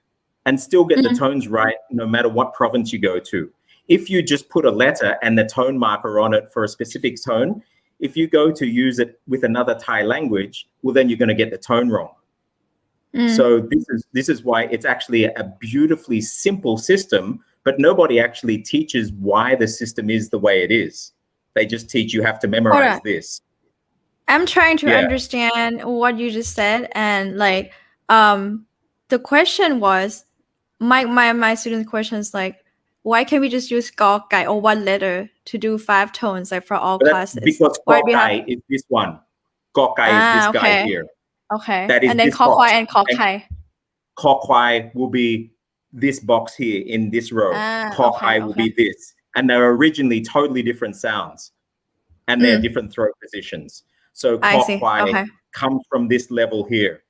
and still get the tones right no matter what province you go to. If you just put a letter and the tone marker on it for a specific tone, if you go to use it with another Thai language, well, then you're going to get the tone wrong. So this is why it's actually a beautifully simple system, but nobody actually teaches why the system is the way it is. They just teach you have to memorize this. I'm trying to understand what you just said, and like the question was, my student's question is like, why can't we just use gok gai or one letter to do 5 tones like for all classes? Because gok gai is this one. Gok gai is this guy here. Okay. That is, and then kok kwai and kok kai. Kok kwai will be this box here in this row. Kok kai will be this. And they're originally totally different sounds, and they're different throat positions. So kok kwai comes from this level here.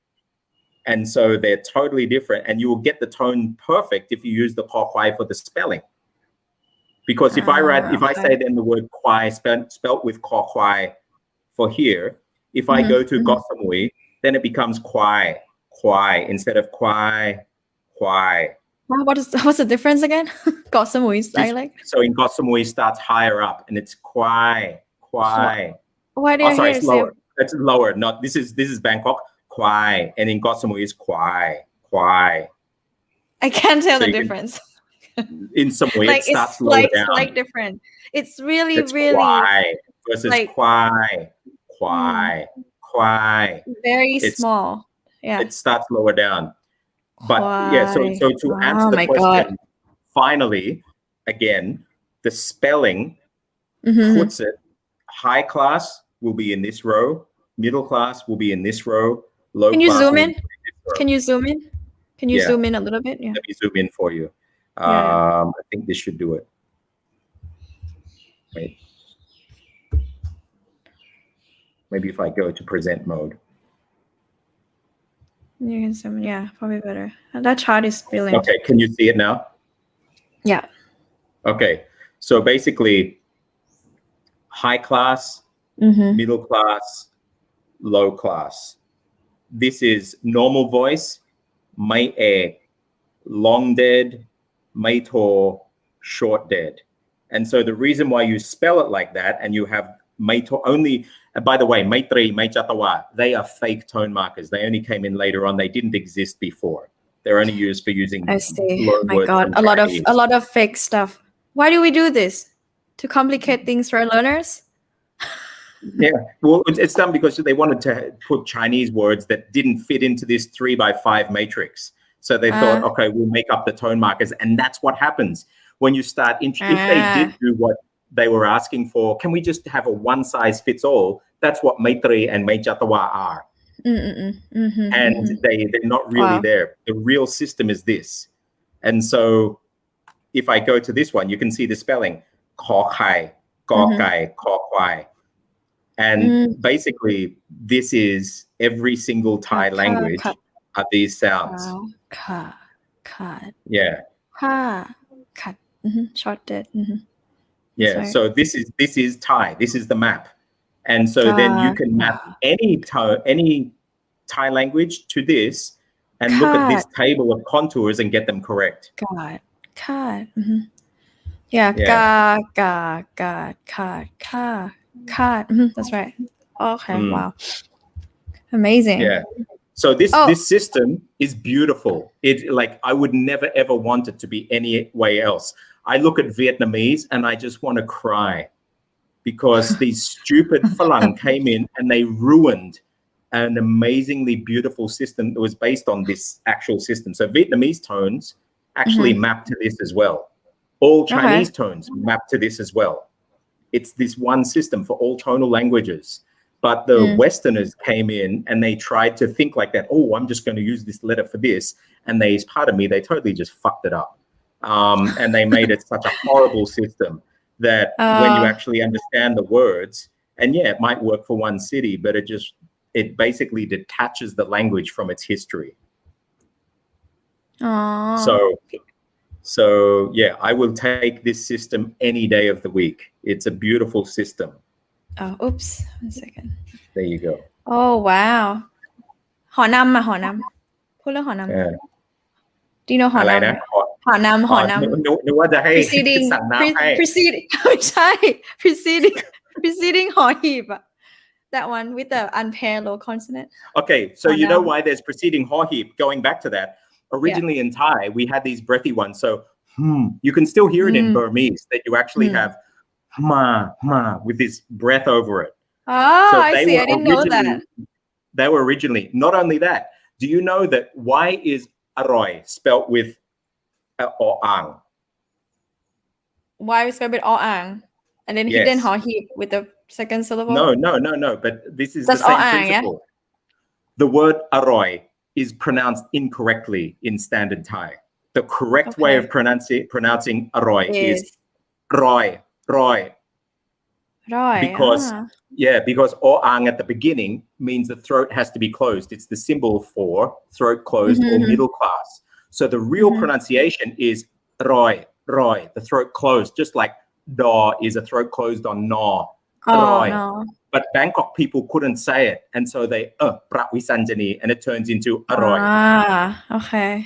And so they're totally different, and you will get the tone perfect if you use the kok kwai for the spelling. Because if I say then the word kwai spelt with kok kwai for here, if I go to Got Samui, then it becomes kwai instead of kwai. What's the difference again? Got Samui dialect. So in Got Samui starts higher up, and it's kwai. Why do you sorry, it's lower. It's lower. Not this is Bangkok. Kwai, and in Got Samui is kwai. I can't tell the difference. In Samui, like, it starts lower down. It's like different. It's really kwai versus like, kwai. Very small. Yeah. It starts lower down. But so to answer the question, finally, again, the spelling puts it, high class will be in this row, middle class will be in this row, low class. Can you zoom in? Can you zoom in? Can you zoom in a little bit? Yeah. Let me zoom in for you. I think this should do it. Wait. Maybe if I go to present mode. You can zoom in, probably better. That chart is brilliant. Okay, can you see it now? Yeah. Okay, so basically, high class, middle class, low class. This is normal voice, mai ek, long dead, mai to, short dead. And so the reason why you spell it like that, and you have mai to only, by the way, Maitri, Maichatawa, they are fake tone markers. They only came in later on. They didn't exist before. They're only used for using. I see. Oh my God, a lot of fake stuff. Why do we do this? To complicate things for learners? Yeah, well, it's done because they wanted to put Chinese words that didn't fit into this 3x5 matrix. So they thought, okay, we'll make up the tone markers, and that's what happens when you start. If they did do what they were asking for, can we just have a one size fits all? That's what Maitri and Maijatawa are, and they're not really there. The real system is this, and so if I go to this one, you can see the spelling: Kho Khai, Gao Gai, Kho Kwai. And basically, this is every single Thai language are these sounds. Yeah. Shorted. Yeah. Sorry. So this is Thai. This is the map. And so then you can map any Thai language to this and look at this table of contours and get them correct. Yeah. Yeah. That's right. Okay. Wow. Amazing. Yeah. So this system is beautiful. It like I would never ever want it to be any way else. I look at Vietnamese and I just want to cry because these stupid Falang came in and they ruined an amazingly beautiful system that was based on this actual system. So Vietnamese tones actually map to this as well. All Chinese tones map to this as well. It's this one system for all tonal languages. But the Westerners came in and they tried to think like that. Oh, I'm just going to use this letter for this. And pardon me, they totally just fucked it up. And they made it such a horrible system that when you actually understand the words, and yeah, it might work for one city, but it basically detaches the language from its history. So yeah, I will take this system any day of the week. It's a beautiful system. Oh, oops. 1 second. There you go. Oh, wow. หอนำอะหอนำพูดเรื่องหอนำ Do you know หอนำ อะไรนะ หอนำหอนำ นึกว่าจะให้ preceding สั่งน้ำให้ preceding ไม่ใช่ preceding หอหีบอะ that one with the unpaired low consonant. Okay, so you know why there's preceding haw heap. Going back to that, originally in Thai, we had these breathy ones. So you can still hear it in Burmese that you actually have ma with this breath over it. So I see. I didn't know that. They were originally. Not only that, do you know that why is aroy spelt with or ang? Why we spell with all ang? And then hidden haw heap with the second syllable? No. But this is the same principle. The word aroy is pronounced incorrectly in standard Thai. The correct way of pronouncing aroy is roy. Because o ang at the beginning means the throat has to be closed. It's the symbol for throat closed or middle class. So the real pronunciation is roy, the throat closed, just like da is a throat closed on no. Roy. No. But Bangkok people couldn't say it, and so they prawisanjani, and it turns into aroy. Okay.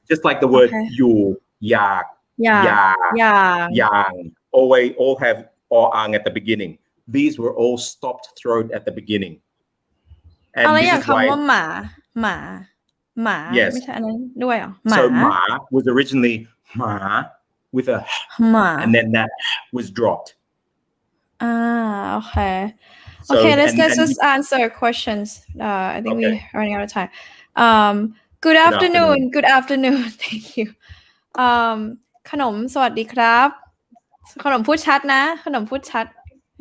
Just like the word you, yak, yang, all have or ang at the beginning. These were all stopped throat at the beginning. And this is why หมา yes. ไม่ใช่อันนั้นด้วยเหรอ So ma was originally ma with a and then that was dropped. Okay. So, okay, let's just answer questions. I think we're running out of time. Good afternoon. Good afternoon. Thank you. ขนมสวัสดีครับขนมพูดชัดนะขนมพูดชัด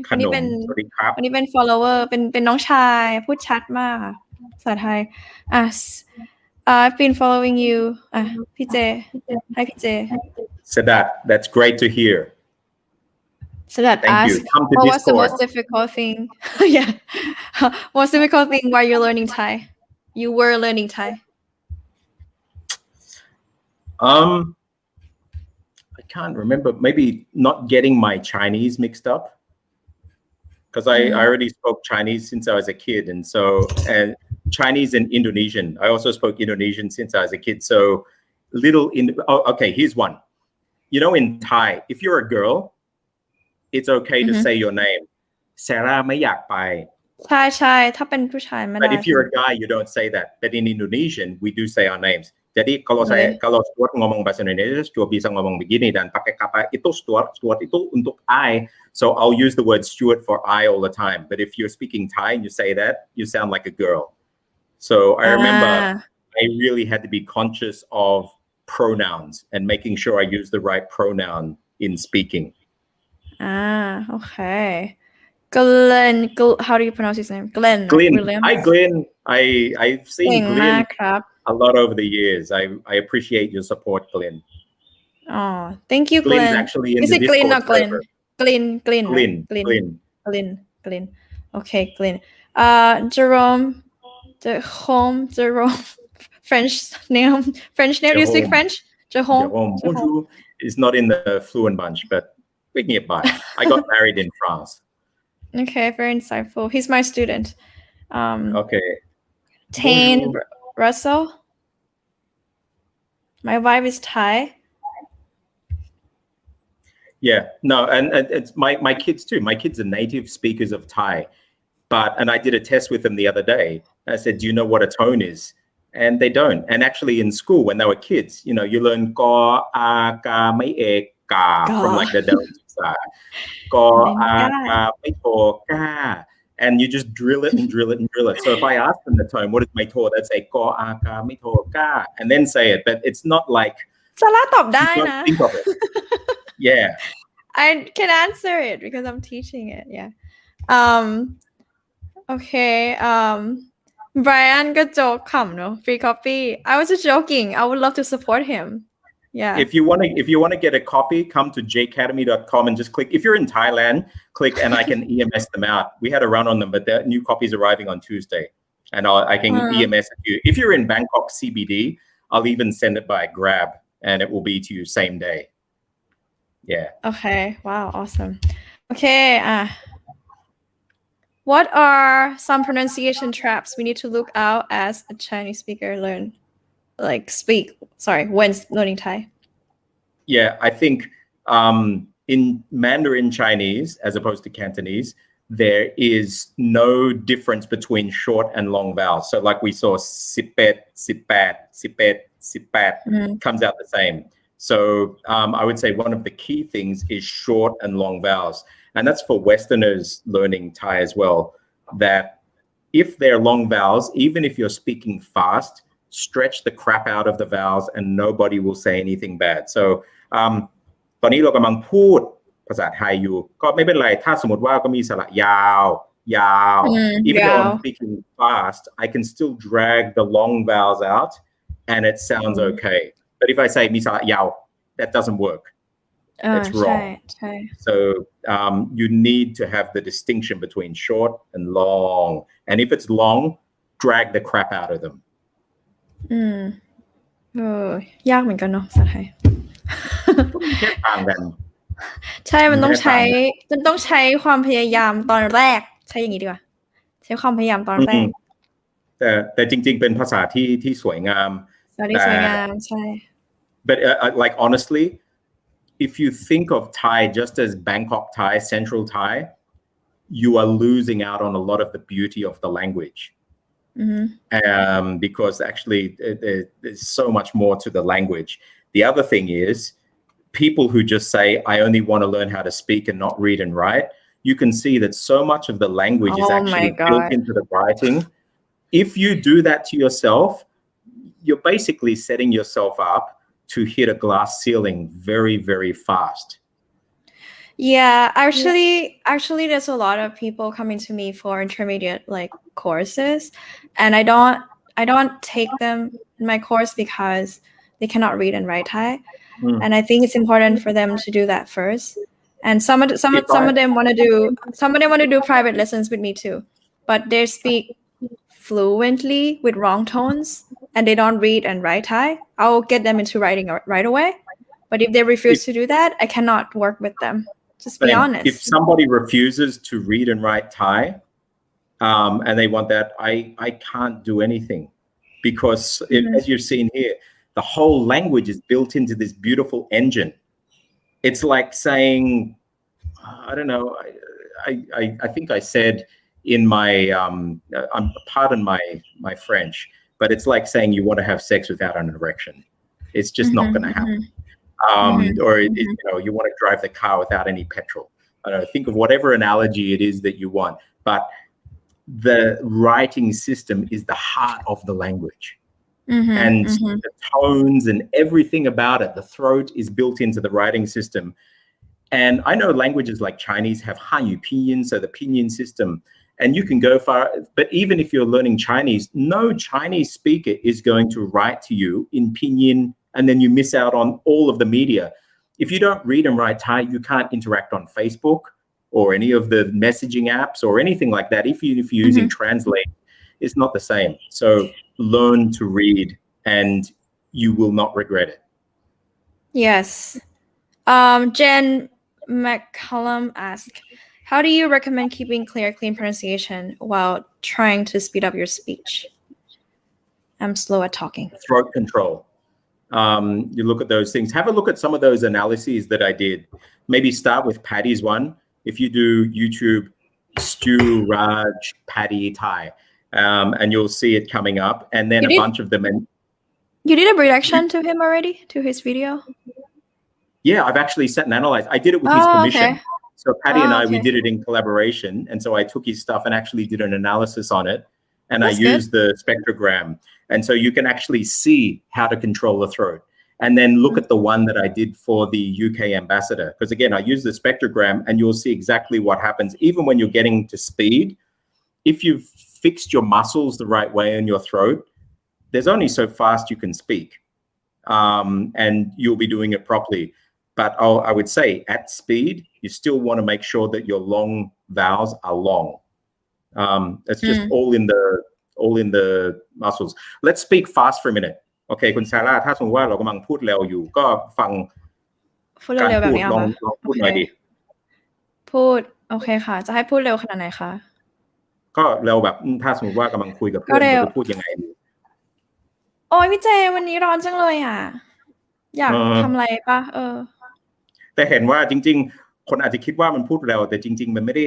วันนี้เป็น follower เป็นน้องชายพูดชัดมากค่ะภาษาไทยI've been following you พี่เจ Hi พี่เจ Sadat, that's great to hear. Sadat asked what was the most difficult thing most difficult thing while you're learning Thai you were learning Thai I can't remember. Maybe not getting my Chinese mixed up, because I already spoke Chinese since I was a kid, and Chinese and Indonesian. I also spoke Indonesian since I was a kid. So okay, here's one. You know, in Thai, if you're a girl, it's okay to say your name. Sarah ไม่อยากไป ใช่ ถ้าเป็นผู้ชายไม่ได้ But if you're a guy, you don't say that. But in Indonesian, we do say our names. Jadi kalau Boleh. Stuart ngomong bahasa Indonesia, Stuart bisa ngomong begini dan pakai kata itu Stuart itu untuk I. So I'll use the word Stuart for I all the time. But if you're speaking Thai and you say that, you sound like a girl. So I remember I really had to be conscious of pronouns and making sure I use the right pronoun in speaking. Okay. Glenn, how do you pronounce his name? Glenn. Glenn. Williams. Hi, Glenn. I've seen เก่งมาก Glenn ครับ a lot over the years. I appreciate your support, Glenn. Oh, thank you, Glenn's Glenn. actually in Is the it Glenn Discord or Glenn? server. Glenn, right? Glenn. Okay, Glenn. Jerome, Jerome. French name. You speak Jerome. French? Jerome. Bonjour is not in the fluent bunch, but we can get by. I got married in France. Okay, very insightful. He's my student. Okay. Tane Bonjour. Russell. My wife is Thai. Yeah, no, and it's my kids too. My kids are native speakers of Thai, and I did a test with them the other day. I said, "Do you know what a tone is?" And they don't. And actually, in school, when they were kids, you learn ko a ka mai e ka from like the delta ko a ka mai to ka, and you just drill it and drill it and drill it. So if I ask them the tone, what is mai to? They'd say ko a ka mai to ka, and then say it. But it's not like ซาร่าตอบได้ you นะ don't think of it. Yeah. I can answer it because I'm teaching it. Yeah. Okay. Brian ก็โจกขำเนอะ free copy. I was just joking. I would love to support him. Yeah. If you want to get a copy, come to jacademy.com and just click. If you're in Thailand, click and I can EMS them out. We had a run on them, but the new copies arriving on Tuesday, and I can EMS you. If you're in Bangkok CBD, I'll even send it by Grab, and it will be to you same day. Yeah. Okay. Wow. Awesome. Okay. What are some pronunciation traps we need to look out as a Chinese speaker when learning Thai? Yeah, I think in Mandarin Chinese, as opposed to Cantonese, there is no difference between short and long vowels. So like we saw sipet, sipat, sipet, sipat comes out the same. So I would say one of the key things is short and long vowels. And that's for Westerners learning Thai as well, that if they're long vowels, even if you're speaking fast, stretch the crap out of the vowels and nobody will say anything bad. So ตอนนี้เรากำลังพูดภาษาไทยอยู่ก็ไม่เป็นไรถ้าสมมติว่าก็มีสระยาว even though I'm speaking fast, I can still drag the long vowels out and it sounds okay. But if I say มีสระยาว that doesn't work. It's wrong. So you need to have the distinction between short and long. And if it's long, drag the crap out of them. ยากเหมือนกันเนาะภาษาไทย แค่ต่างกัน ใช่มันต้องใช้ความพยายามตอนแรกใช้อย่างนี้ดีกว่าใช้ความพยายามตอนแรกแต่จริงๆเป็นภาษาที่สวยงามใช่ But like honestly, if you think of Thai just as Bangkok Thai, Central Thai, you are losing out on a lot of the beauty of the language. Because actually there's so much more to the language. The other thing is people who just say, I only want to learn how to speak and not read and write, you can see that so much of the language is actually built into the writing. If you do that to yourself, you're basically setting yourself up to hit a glass ceiling very, very fast. Yeah, actually there's a lot of people coming to me for intermediate courses, and I don't take them in my course because they cannot read and write Thai. And I think it's important for them to do that first. And some of them want to do private lessons with me too, but they speak fluently with wrong tones and they don't read and write Thai. I'll get them into writing right away. But if they refuse to do that, I cannot work with them. Just be honest. If somebody refuses to read and write Thai, and they want that, I can't do anything because as you've seen here, the whole language is built into this beautiful engine. It's like saying, I don't know, I think I said in my, pardon my French, but it's like saying you want to have sex without an erection. It's just not going to happen. Or you want to drive the car without any petrol. I don't know, think of whatever analogy it is that you want, but the writing system is the heart of the language. And the tones and everything about it, the throat is built into the writing system. And I know languages like Chinese have Hanyu pinyin, so the pinyin system, and you can go far. But even if you're learning Chinese, no Chinese speaker is going to write to you in pinyin, and then you miss out on all of the media. If you don't read and write Thai, you can't interact on Facebook or any of the messaging apps or anything like that. If you're using Translate, it's not the same. So learn to read and you will not regret it. Yes. Jen McCallum asked, how do you recommend keeping clear, clean pronunciation while trying to speed up your speech? I'm slow at talking. Throat control. You look at those things. Have a look at some of those analyses that I did. Maybe start with Patty's one. If you do YouTube, Stu, Raj, Patty, Thai, and you'll see it coming up. And then bunch of them. And you did a reaction to him already, to his video? Yeah, I've actually sat and analyzed. I did it with his permission. Okay. So Patty and I, we did it in collaboration. And so I took his stuff and actually did an analysis on it. And I used the spectrogram. And so you can actually see how to control the throat. And then look at the one that I did for the UK ambassador. Because again, I use the spectrogram and you'll see exactly what happens. Even when you're getting to speed, if you've fixed your muscles the right way in your throat, there's only so fast you can speak. And you'll be doing it properly. But I would say at speed, you still want to make sure that your long vowels are long. It's just all in the muscles. Let's speak fast for a minute. โอเคคุณซาร่าถ้าสมมติว่าเรากำลังพูดเร็วอยู่ก็ฟัง พูดเร็วๆแบบนี้ ลองพูดหน่อยดิ พูดโอเคค่ะจะให้พูดเร็วขนาดไหนคะก็เร็วแบบถ้าสมมติว่ากำลังคุยกับเพื่อนจะพูดยังไงดีโอ้ยพี่เจวันนี้ร้อนจังเลยอ่ะอยากทำอะไรป่ะแต่เห็นว่าจริงๆคนอาจจะคิดว่ามันพูดเร็วแต่จริงๆมันไม่ได้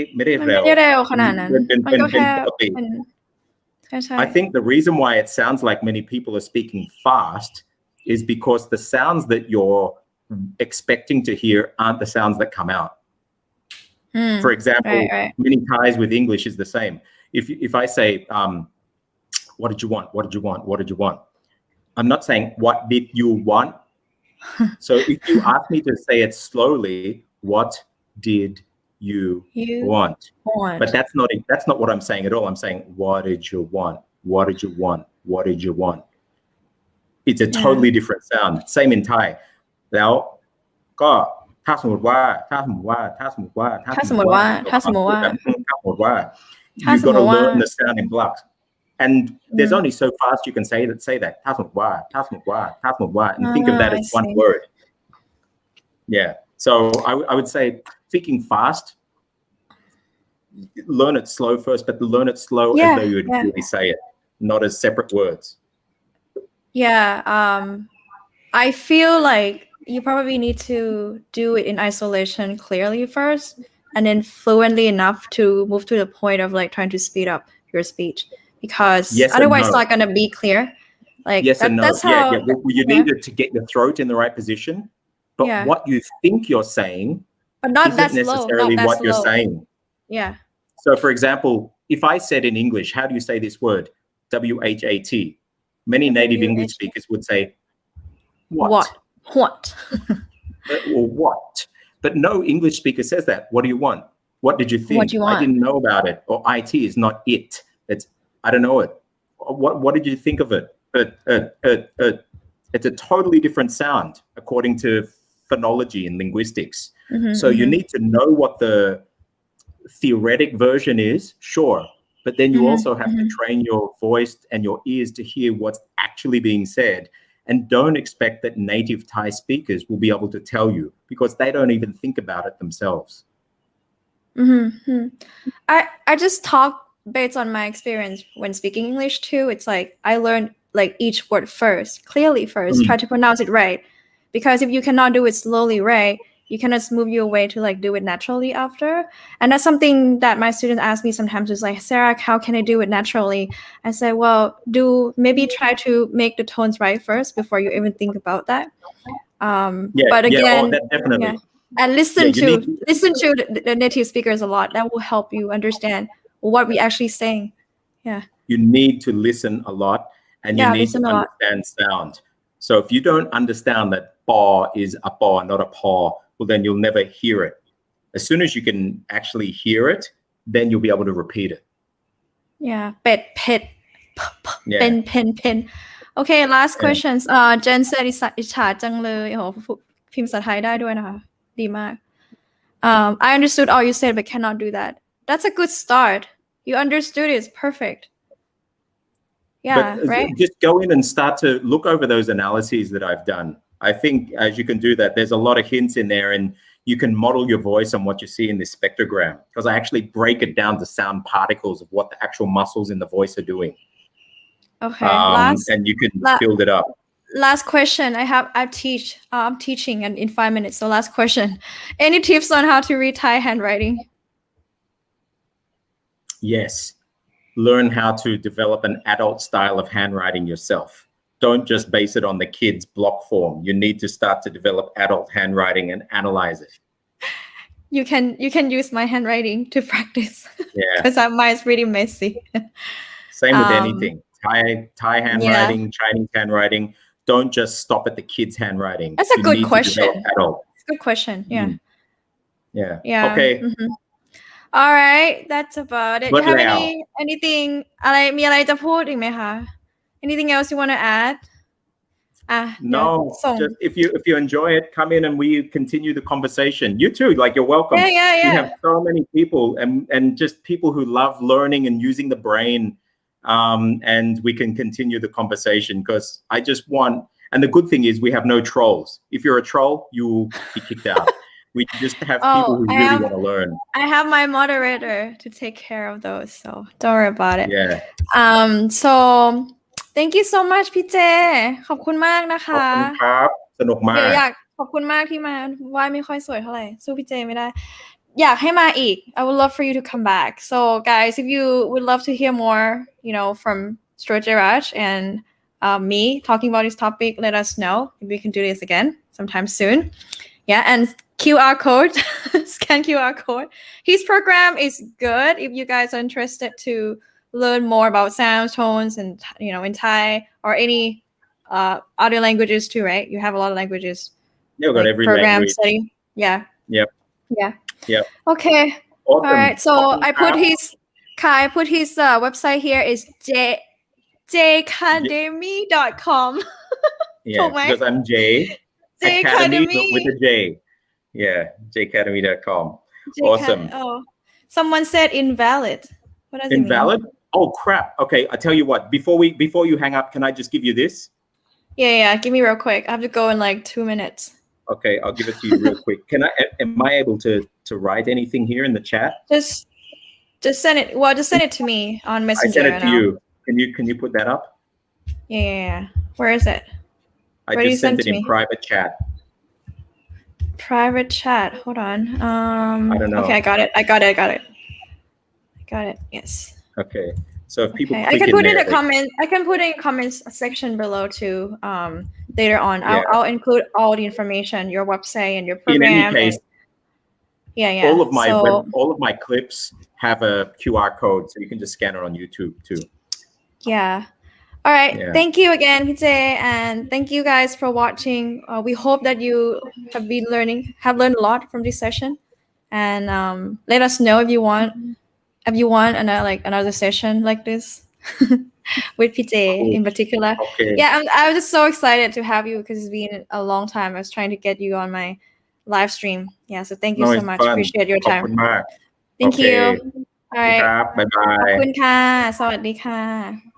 เร็ว ไม่ได้เร็วขนาดนั้นมันก็แค่ปกติ I think the reason why it sounds like many people are speaking fast is because the sounds that you're expecting to hear aren't the sounds that come out. For example, many Thais with English is the same. If I say, what did you want? What did you want? What did you want? I'm not saying, what did you want? So if you ask me to say it slowly, what did you want? But that's not what I'm saying at all. I'm saying, what did you want? What did you want? What did you want? It's a totally different sound. Same in Thai. แล้วก็ถ้าสมมติว่า you've got to learn the sound in blocks. And there's only so fast you can say that. ถ้าสมมติว่า and think of that as one word. Yeah. So I would say speaking fast, learn it slow first, but learn it slow as though you would really say it, not as separate words. Yeah. I feel like you probably need to do it in isolation clearly first, and then fluently enough to move to the point of like trying to speed up your speech, because otherwise it's not going to be clear. Like yes and no. That's how. You needed to get your throat in the right position, but what you think you're saying isn't necessarily what you're saying. Yeah. So, for example, if I said in English, how do you say this word? WHAT. Many native English speakers would say, what? Or what? But no English speaker says that. What do you want? What did you think? What do you want? I didn't know about it. Or IT is not it. It's I don't know it. What did you think of it? It's a totally different sound according to phonology and linguistics. So you need to know what the theoretic version is, sure. But then you also have to train your voice and your ears to hear what's actually being said. And don't expect that native Thai speakers will be able to tell you, because they don't even think about it themselves. I just talk based on my experience when speaking English too. It's like I learned like each word first, clearly first, try to pronounce it right. Because if you cannot do it slowly right, you can just move you away to like do it naturally after. And that's something that my students ask me sometimes, is like, Sarah, how can I do it naturally? I say, well, maybe try to make the tones right first before you even think about that. But again, definitely. And listen you to need to- listen to the native speakers a lot. That will help you understand what we actually saying. You need to listen a lot, and you need to listen a lot. understand sound. So if you don't understand that paw is a paw, not a paw, well, then you'll never hear it. As soon as you can actually hear it, then you'll be able to repeat it. Yeah, pet, Yeah. pen. Okay, last questions. Jen said อิจฉาจังเลยโอ้โหพิมพ์ภาษาไทยได้ด้วยนะคะดีมาก I understood all you said but cannot do that. That's a good start. You understood it. It's perfect. Yeah, But right? just go in and start to look over those analyses that I've done. I think as you can do that, there's a lot of hints in there, and you can model your voice on what you see in this spectrogram, because I actually break it down to sound particles of what the actual muscles in the voice are doing. Okay. And you can build it up. Last question. I'm teaching in 5 minutes. So last question. Any tips on how to read Thai handwriting? Yes. Learn how to develop an adult style of handwriting yourself. Don't just base it on the kids' block form. You need to start to develop adult handwriting and analyze it. You can use my handwriting to practice. Yeah. Because mine is really messy. Same with anything. Thai handwriting, Chinese handwriting. Don't just stop at the kids' handwriting. That's a good question. Adult. It's a good question. Yeah. Yeah. Okay. Mm-hmm. All right, that's about it. Do you have anything อะไรมีอะไรจะพูดอีกไหมคะ Anything else you want to add? No, just if you enjoy it, come in and we continue the conversation. You too, like, you're welcome. Yeah. We have so many people and just people who love learning and using the brain. And we can continue the conversation, because I just want, and the good thing is we have no trolls. If you're a troll, you'll be kicked out. We just have people who really want to learn. I have my moderator to take care of those, so don't worry about it. Yeah. So thank you so much พี่เจขอบคุณมากนะคะ ขอบคุณครับสนุกมาก เดี๋ยวอยากขอบคุณมากที่มาว่ายไม่ค่อยสวยเท่าไหร่สู้พี่เจไม่ได้อยากให้มาอีก I would love for you to come back. So guys, if you would love to hear more, from Strojiraj and me talking about this topic, let us know if we can do this again sometime soon. Yeah, and QR code, scan QR code. His program is good if you guys are interested to learn more about sounds, tones, and in Thai or any other languages too, right? You have a lot of languages. You've got every program language. study. Yeah. Yep. Yeah. Yep. Okay. Awesome. All right. So I put his website here is jacademy.com. Yeah, because I'm Jay. Academy with a J. Yeah, jacademy.com. Awesome. Oh, someone said invalid. What does invalid? it mean? Oh crap. Okay, I tell you what. Before you hang up, can I just give you this? Yeah. Give me real quick. I have to go in like 2 minutes. Okay, I'll give it to you real quick. Am I able to write anything here in the chat? Just send it. Well, just send it to me on Messenger. I sent it to you. Can you put that up? Yeah. Where is it? I just sent it in private chat. Private chat. Hold on. I don't know. Okay, I got it. Got it. Yes. Okay. So if people I can put in a comment. I can put in comments section below too. Later on, I'll include all the information, your website and your program. In any case, all of my clips have a QR code, so you can just scan it on YouTube too. Yeah. All right. Yeah. Thank you again, PJ, and thank you guys for watching. We hope that you have learned a lot from this session, and let us know if you want another session like this with PJ in particular. Okay. Yeah, I was just so excited to have you because it's been a long time. I was trying to get you on my live stream. Yeah, so thank you so much. Fun. Appreciate your time. Thank you. All right. Bye bye. ขอบคุณค่ะ สวัสดีค่ะ